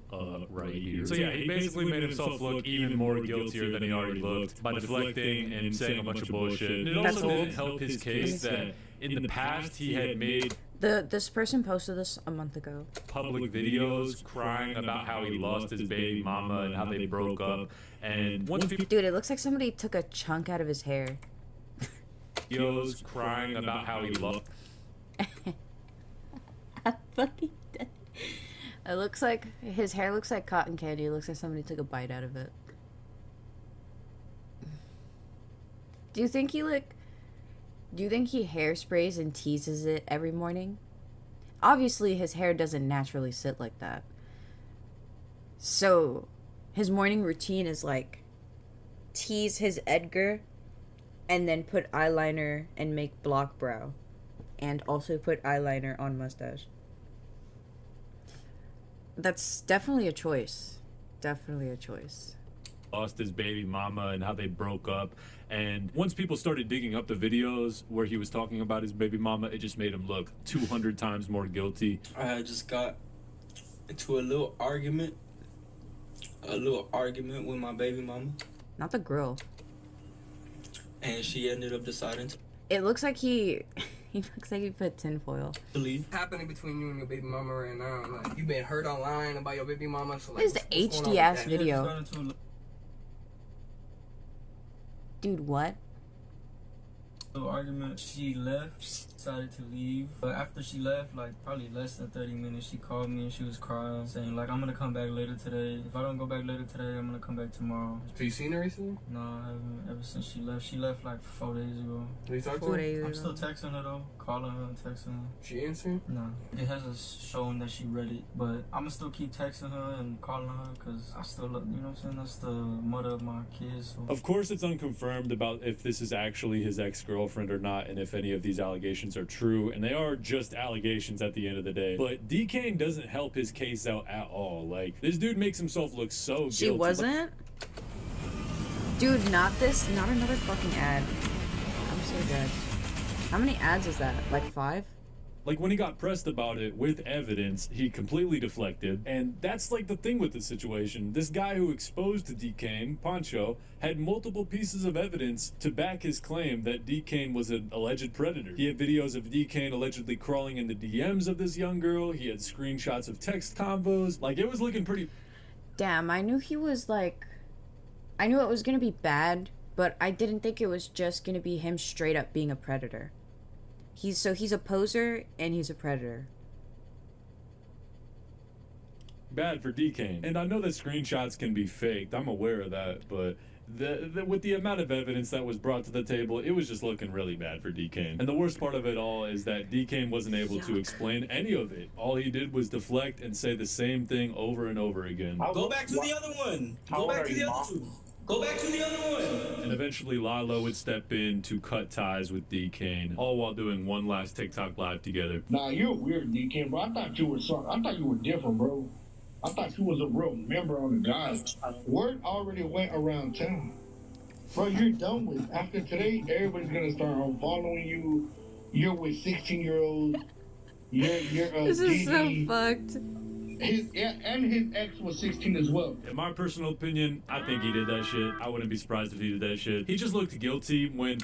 Right here. So yeah, he basically made himself look even more guiltier than he already looked by deflecting and saying a bunch of bullshit. It also didn't help his case that in the past he had made This person posted this a month ago. public videos crying about how he lost his baby mama and how they broke up. And once people Dude, it looks like somebody took a chunk out of his hair. videos crying about how he lost. I'm fucking dead. It looks like his hair looks like cotton candy. It looks like somebody took a bite out of it. Do you think he hairsprays and teases it every morning? Obviously his hair doesn't naturally sit like that. So his morning routine is like tease his Edgar and then put eyeliner and make block brow and also put eyeliner on mustache. That's definitely a choice. Definitely a choice. lost his baby mama and how they broke up. And once people started digging up the videos where he was talking about his baby mama, it just made him look 200 times more guilty. I just got into a little argument with my baby mama, Not the girl. and she ended up deciding to It looks like he looks like he put tinfoil. leave. Happening between you and your baby mama right now? Like, you been hurt online about your baby mama? So like, This is the HD ass video. Dude, what? Little argument. She left, decided to leave. But after she left, like probably less than 30 minutes, she called me and she was crying, saying like, I'm gonna come back later today. If I don't go back later today, I'm gonna come back tomorrow. Have you seen her recently? No, I haven't. Ever since she left. She left like 4 days ago. Have you talked to 4 her? days I'm ago. still texting her though, calling her and texting her. She answering? No, it hasn't shown that she read it, but I'ma still keep texting her and calling her because I still love, you know what I'm saying? That's the mother of my kids. So. Of course, it's unconfirmed about if this is actually his ex-girlfriend or not, and if any of these allegations are true, and they are just allegations at the end of the day. But D-Kane doesn't help his case out at all. Like, this dude makes himself look so guilty. She wasn't? Dude, not this, not another fucking ad. I'm so dead. How many ads is that? Like 5? Like, when he got pressed about it with evidence, he completely deflected. And that's like the thing with this situation. This guy who exposed D-Kane, Pancho, had multiple pieces of evidence to back his claim that D-Kane was an alleged predator. He had videos of D-Kane allegedly crawling in the DMs of this young girl. He had screenshots of text convos. Like, it was looking pretty... Damn, I knew he was like... I knew it was gonna be bad, but I didn't think it was just gonna be him straight up being a predator. He's a poser and he's a predator. bad for D-Kane. And I know that screenshots can be faked. I'm aware of that, but with the amount of evidence that was brought to the table, it was just looking really bad for D-Kane. And the worst part of it all is that D-Kane wasn't able to explain any of it. All he did was deflect and say the same thing over and over again. Go back to the other one. Go back to the other two. Go back to the other one. And eventually Lalo would step in to cut ties with D-Kane, all while doing one last TikTok live together. Nah, you're weird, D-Kane, bro. I thought you were different, bro. I thought you was a real member on the guys. Word already went around town. Bro, you're done with. After today, everybody's gonna start following you. You're with 16-year-olds. You're This is so fucked. His ex was 16 as well. In my personal opinion, I think he did that shit. I wouldn't be surprised if he did that shit. He just looked guilty when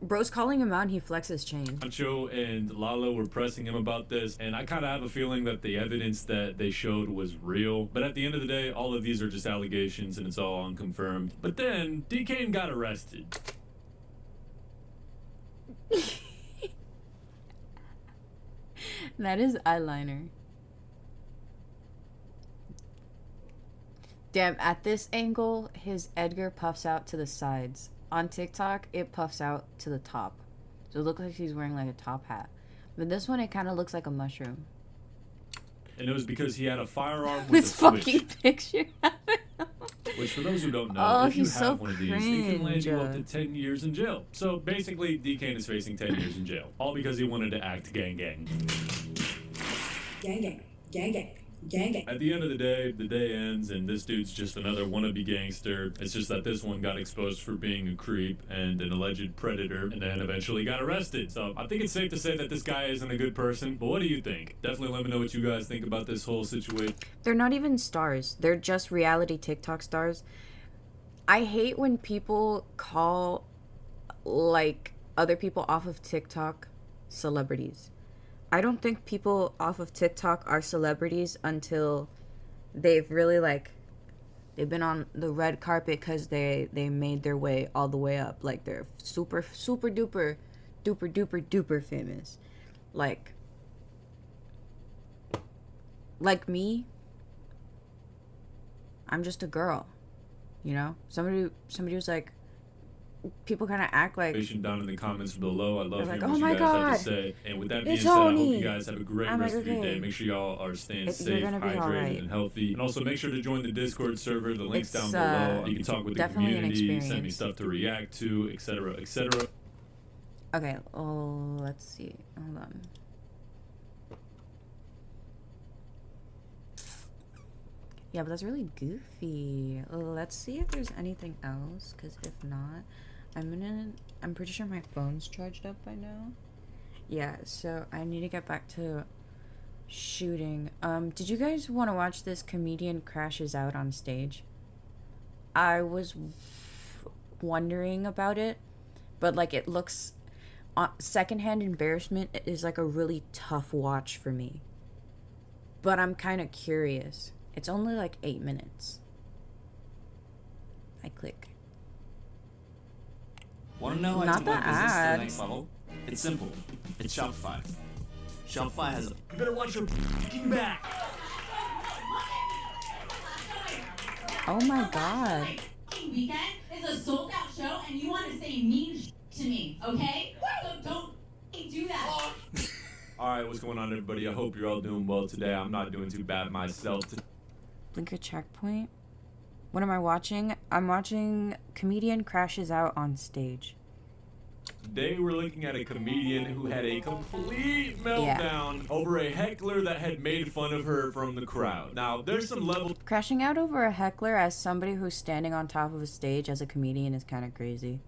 Bro's calling him out and he flexes chain. Pancho and Lalo were pressing him about this, and I kind of have a feeling that the evidence that they showed was real. But at the end of the day, all of these are just allegations and it's all unconfirmed. But then, D-Kane got arrested. That is eyeliner. Damn, at this angle, his Edgar puffs out to the sides. On TikTok, it puffs out to the top. So it looks like he's wearing like a top hat. But this one, it kind of looks like a mushroom. And it was because he had a firearm with This a switch. fucking picture. Which, for those who don't know, Oh, if you he's have so one of these, it can land you up to cringe. 10 years in jail. So basically, D-Kane is facing 10 years in jail. All because he wanted to act gang gang. Gang gang. Gang gang. Gang gang. At the end of the day ends, and this dude's just another wannabe gangster. It's just that this one got exposed for being a creep and an alleged predator, and then eventually got arrested. So I think it's safe to say that this guy isn't a good person. But what do you think? Definitely let me know what you guys think about this whole situation. They're not even stars. They're just reality TikTok stars. I hate when people call, like, other people off of TikTok celebrities. I don't think people off of TikTok are celebrities until they've really, like, they've been on the red carpet because they made their way all the way up. Like, they're super duper duper famous. Like me, I'm just a girl, you know? Somebody was like, people kind of act like Down in the comments below. I love They're hearing like, what "Oh you my guys have God, to say. And with that being it's said, I hope Oni." you guys have a great I'm rest like, of your day. okay. Make sure y'all are staying You're safe, gonna be hydrated, alright. and healthy. And also make sure to join the Discord server. The link's It's, down below. You can talk with the definitely an community, send me experience. stuff to react to, etc., etc. Okay, oh, let's see. Hold on. Yeah, but that's really goofy. Let's see if there's anything else, because if not, I'm pretty sure my phone's charged up by now. Yeah, so I need to get back to shooting. Did you guys want to watch this comedian crashes out on stage? I was wondering about it, but like it looks secondhand embarrassment is like a really tough watch for me. But I'm kind of curious. It's only like 8 minutes. I click. Want to know how Not to the take my business to the ad. next level? It's simple. It's Shopify. Shopify has a... You better watch your f***ing back! Oh my god. Weekend is a sold out show and you want to say mean to me, okay? So don't do that. Alright, what's going on, everybody? I hope you're all doing well today. I'm not doing too bad myself. Blinker checkpoint. What am I watching? I'm watching comedian crashes out on stage. Today we're looking at a comedian who had a complete meltdown over a heckler that had made fun of her from the crowd. Now, there's some level... Crashing out over a heckler as somebody who's standing on top of a stage as a comedian is kind of crazy.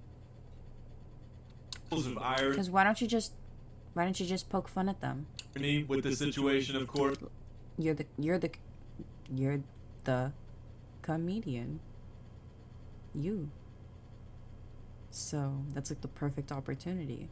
of irony Because why don't you just poke fun at them? with the situation, of course. You're the comedian. You. So that's like the perfect opportunity.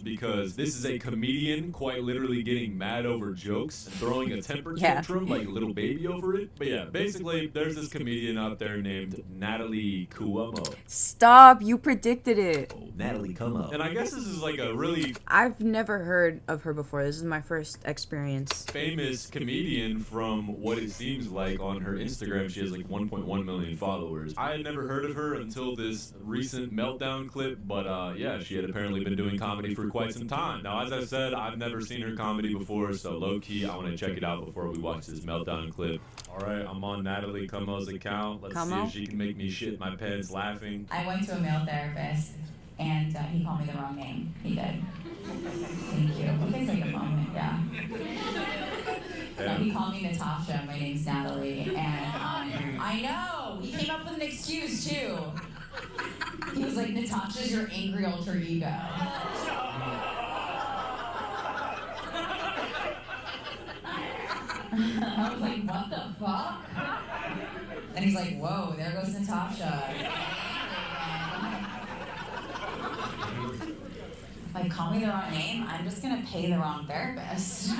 Because this is a comedian quite literally getting mad over jokes and throwing a temper tantrum like a little baby over it. But yeah, basically, there's this comedian out there named Natalie Cuomo. Stop! You predicted it! Natalie Cuomo. And I guess this is like a really... I've never heard of her before. This is my first experience. Famous comedian from what it seems like on her Instagram. She has like 1.1 million followers. I had never heard of her until this recent meltdown clip, but yeah, she had apparently been doing comedy for quite some time. Now, as I said, I've never seen her comedy before, so low-key, I want to check it out before we watch this meltdown clip. Alright, I'm on Natalie Cuomo's account. Let's see if she can make me shit my pants laughing. I went to a male therapist and he called me the wrong name. He did. Thank you. It takes like a moment, yeah. No, he called me Natasha. My name's Natalie. And I know! He came up with an excuse too. He was like, Natasha's your angry alter ego. I was like, what the fuck? And he's like, whoa, there goes Natasha. Like, call me the wrong name, I'm just gonna pay the wrong therapist.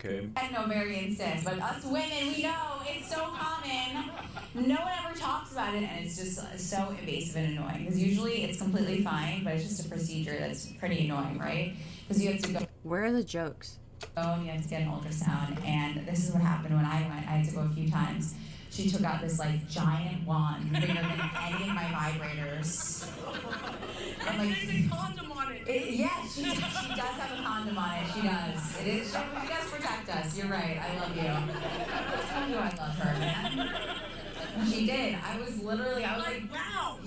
Okay. I know Mary insists, but us women, we know it's so common. No one ever talks about it, and it's just so invasive and annoying. Because usually it's completely fine, but it's just a procedure that's pretty annoying, right? Because you have to go. Where are the jokes? Oh, and you have to get an ultrasound, and this is what happened when I went. I had to go a few times. She took out this like giant wand, bigger than any of my vibrators. And like, there's a condom on it. Yeah, she does have a condom on it. She does. It is. She does protect us. You're right. I love you. Tell you I love her, man. She did. I was like, wow.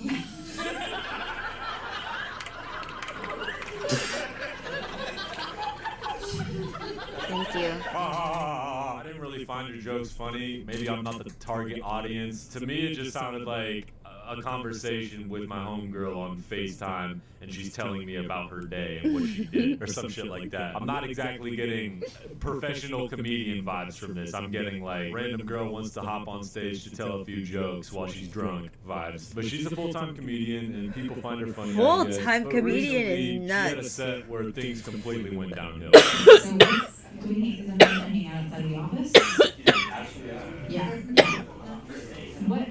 Thank you. I didn't really find your jokes funny. Maybe I'm not the target audience. To me, it just sounded like a conversation with my homegirl on FaceTime, and she's telling me about her day and what she did, or some shit like that. I'm not exactly getting professional comedian vibes from this. I'm getting like random girl wants to hop on stage to tell a few jokes while she's drunk vibes. But she's a full-time comedian, and people find her funny. Full-time comedian is nuts. She had a set where things completely went downhill. Do we think is everyone hanging out outside of the office? Yeah. What?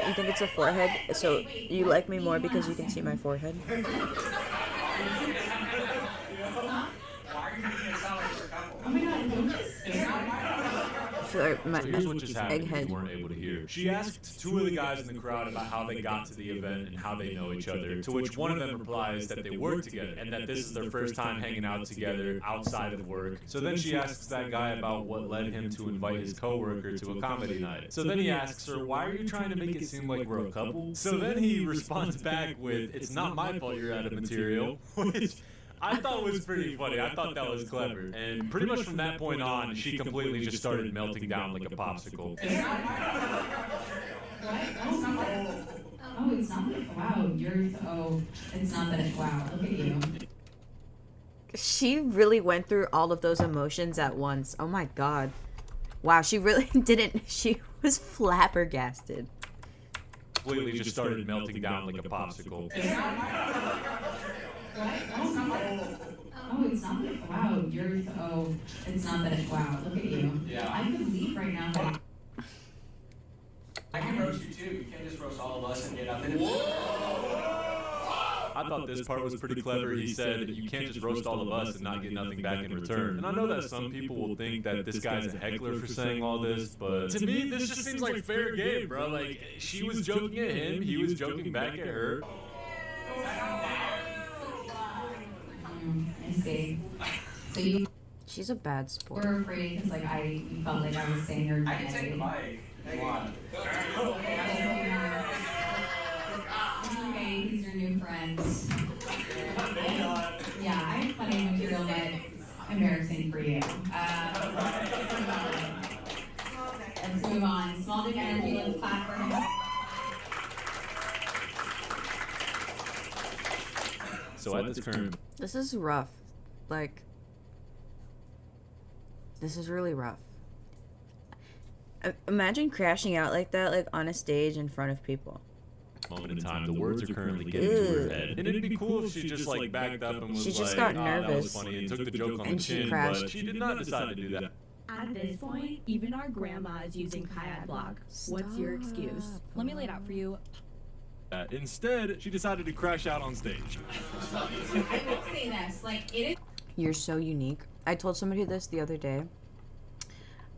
You think it's a forehead? So you like me more because you can see my forehead? Oh my god, feel like my So here's what just happened if egghead. you weren't able to hear. She asked two of the guys in the crowd about how they got to the event and how they know each other, to which one of them replies that they work together and that this is their first time hanging out together outside of work. So then she asks that guy about what led him to invite his coworker to a comedy night. So then he asks her, why are you trying to make it seem like we're a couple? So then he responds back with, it's not my fault you're out of material, which I thought was pretty funny. I thought that was clever. And pretty much from that point on, she completely just started melting down like a popsicle. Oh, it's not that. Wow, it's not that. Wow, look at you. She really went through all of those emotions at once. Oh my god. Wow, she really didn't. She was flabbergasted. Completely just started melting down like a popsicle. Oh, it's not that. Wow, it's not that. Wow, look at you. Yeah. I could leave right now. But I can roast you too. You can't just roast all of us and get nothing. I thought this part was pretty clever. He said, you can't just roast all of us and not get nothing back in return. And I know that some people will think that this guy's a heckler for saying all this, but to me, this just seems like fair game, bro. Like, she was joking at him, he was joking back at her. I see. So you She's a bad sport. were afraid because you felt like I was saying your I can take the mic. Hang on. Okay, he's your new friend. Yeah, I have funny material, but embarrassing for you. Let's move on. Small dick energy, let's clap for him. So at this current... This is rough. Like, this is really rough. Imagine crashing out like that, like on a stage in front of people. moment in time, the words are currently getting to her head. And it'd be cool if she just like backed up and was she just like, got oh, that was nervous. funny, and took the joke on the And she chin, crashed. but she did not decide to do that. At this point, even our grandma is using pad block. What's your excuse? Let me lay it out for you. Instead, she decided to crash out on stage. I will say this, like, it is. You're so unique. I told somebody this the other day,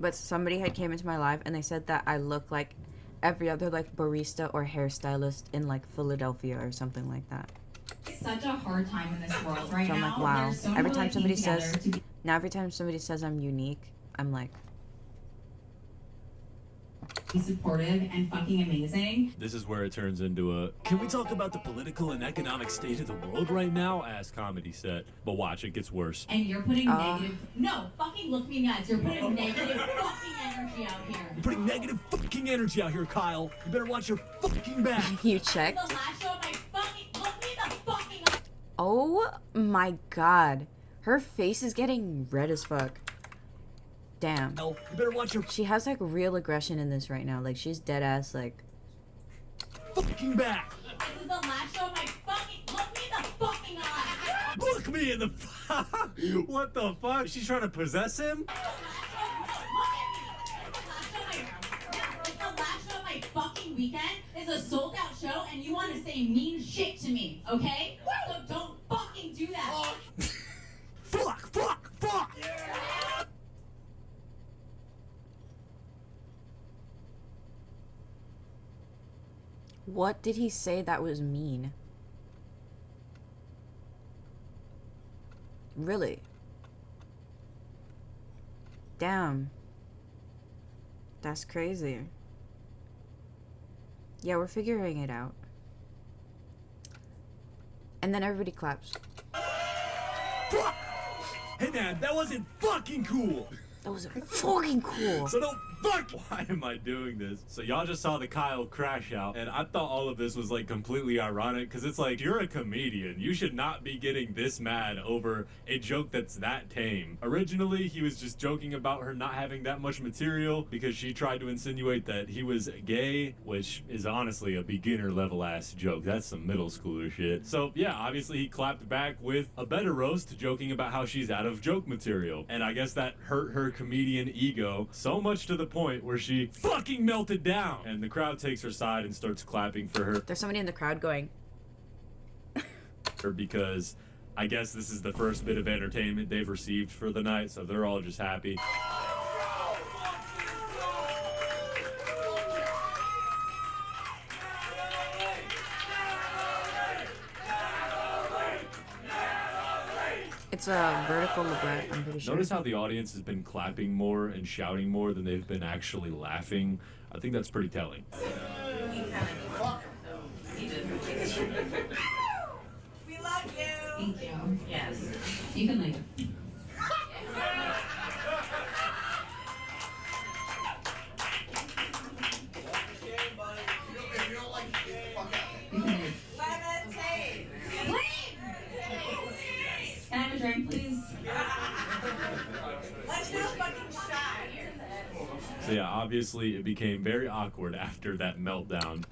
but somebody had came into my life and they said that I look like every other like barista or hairstylist in like Philadelphia or something like that. It's such a hard time in this world right So I'm now. like, wow. There's so Every much time somebody together says, to be now every time somebody says I'm unique, I'm like, supportive and fucking amazing. This is where it turns into a, can we talk about the political and economic state of the world right now? As comedy set. But watch, it gets worse. And you're putting negative. No, fucking look me nuts. You're putting negative fucking energy out here. You're putting negative fucking energy out here, Kyle. You better watch your fucking back. You checked? The last show of my fucking. Look me the fucking. oh my god. Her face is getting red as fuck. Damn. You better watch your She has like real aggression in this right now. Like she's dead ass like fucking back. This is the last show of my fucking. Look me the fucking eye. Look me in the. What the fuck? She's trying to possess him? The last show of my fucking weekend is a sold out show, and you want to say mean shit to me, okay? So don't fucking do that. Fuck! what did he say that was mean? Really? Damn. That's crazy. Yeah, we're figuring it out. And then everybody claps. Fuck! Hey man, that wasn't fucking cool! That was fucking cool. So don't fuck! Why am I doing this? So y'all just saw the Kyle crash out, and I thought all of this was like completely ironic, because it's like, you're a comedian. You should not be getting this mad over a joke that's that tame. Originally, he was just joking about her not having that much material because she tried to insinuate that he was gay, which is honestly a beginner level ass joke. That's some middle schooler shit. So yeah, obviously he clapped back with a better roast, joking about how she's out of joke material. And I guess that hurt her comedian ego so much to the point where she fucking melted down, and the crowd takes her side and starts clapping for her. There's somebody in the crowd going, because I guess this is the first bit of entertainment they've received for the night, so they're all just happy. It's vertical libret, I'm pretty sure. Notice how the audience has been clapping more and shouting more than they've been actually laughing. I think that's pretty telling. We love you. Thank you. Yes. You can leave. Levitate. Leave. Can I have a drink, please? Let's do a fucking shot. So yeah, obviously it became very awkward after that meltdown.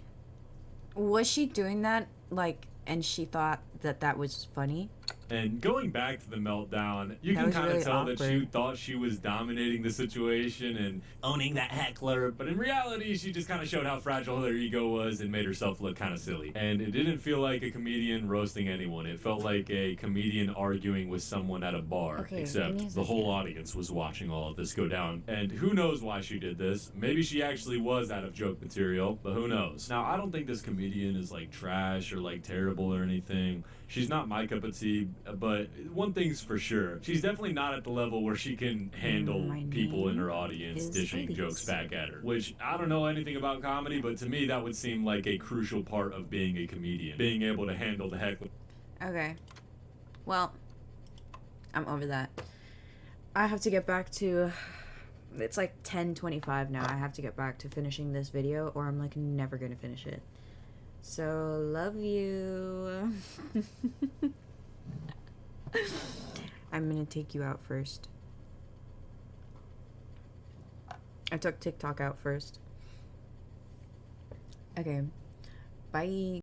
Was she doing that, like, and she thought that that was funny? And going back to the meltdown, you That can was kind of really tell that she awkward. thought she was dominating the situation and owning that heckler, but in reality, she just kind of showed how fragile her ego was and made herself look kind of silly. And it didn't feel like a comedian roasting anyone. It felt like a comedian arguing with someone at a bar, Okay, give me a except the second. whole audience was watching all of this go down. And who knows why she did this? Maybe she actually was out of joke material, but who knows? Now, I don't think this comedian is like trash or like terrible or anything. She's not my cup of tea, but one thing's for sure. She's definitely not at the level where she can handle people in her audience dishing jokes back at her. Which, I don't know anything about comedy, but to me that would seem like a crucial part of being a comedian. Being able to handle the heckler. Okay. Well, I'm over that. I have to get back to... It's like 10:25 now. I have to get back to finishing this video or I'm like never gonna finish it. So, love you. I'm gonna take you out first. I took TikTok out first. Okay. Bye.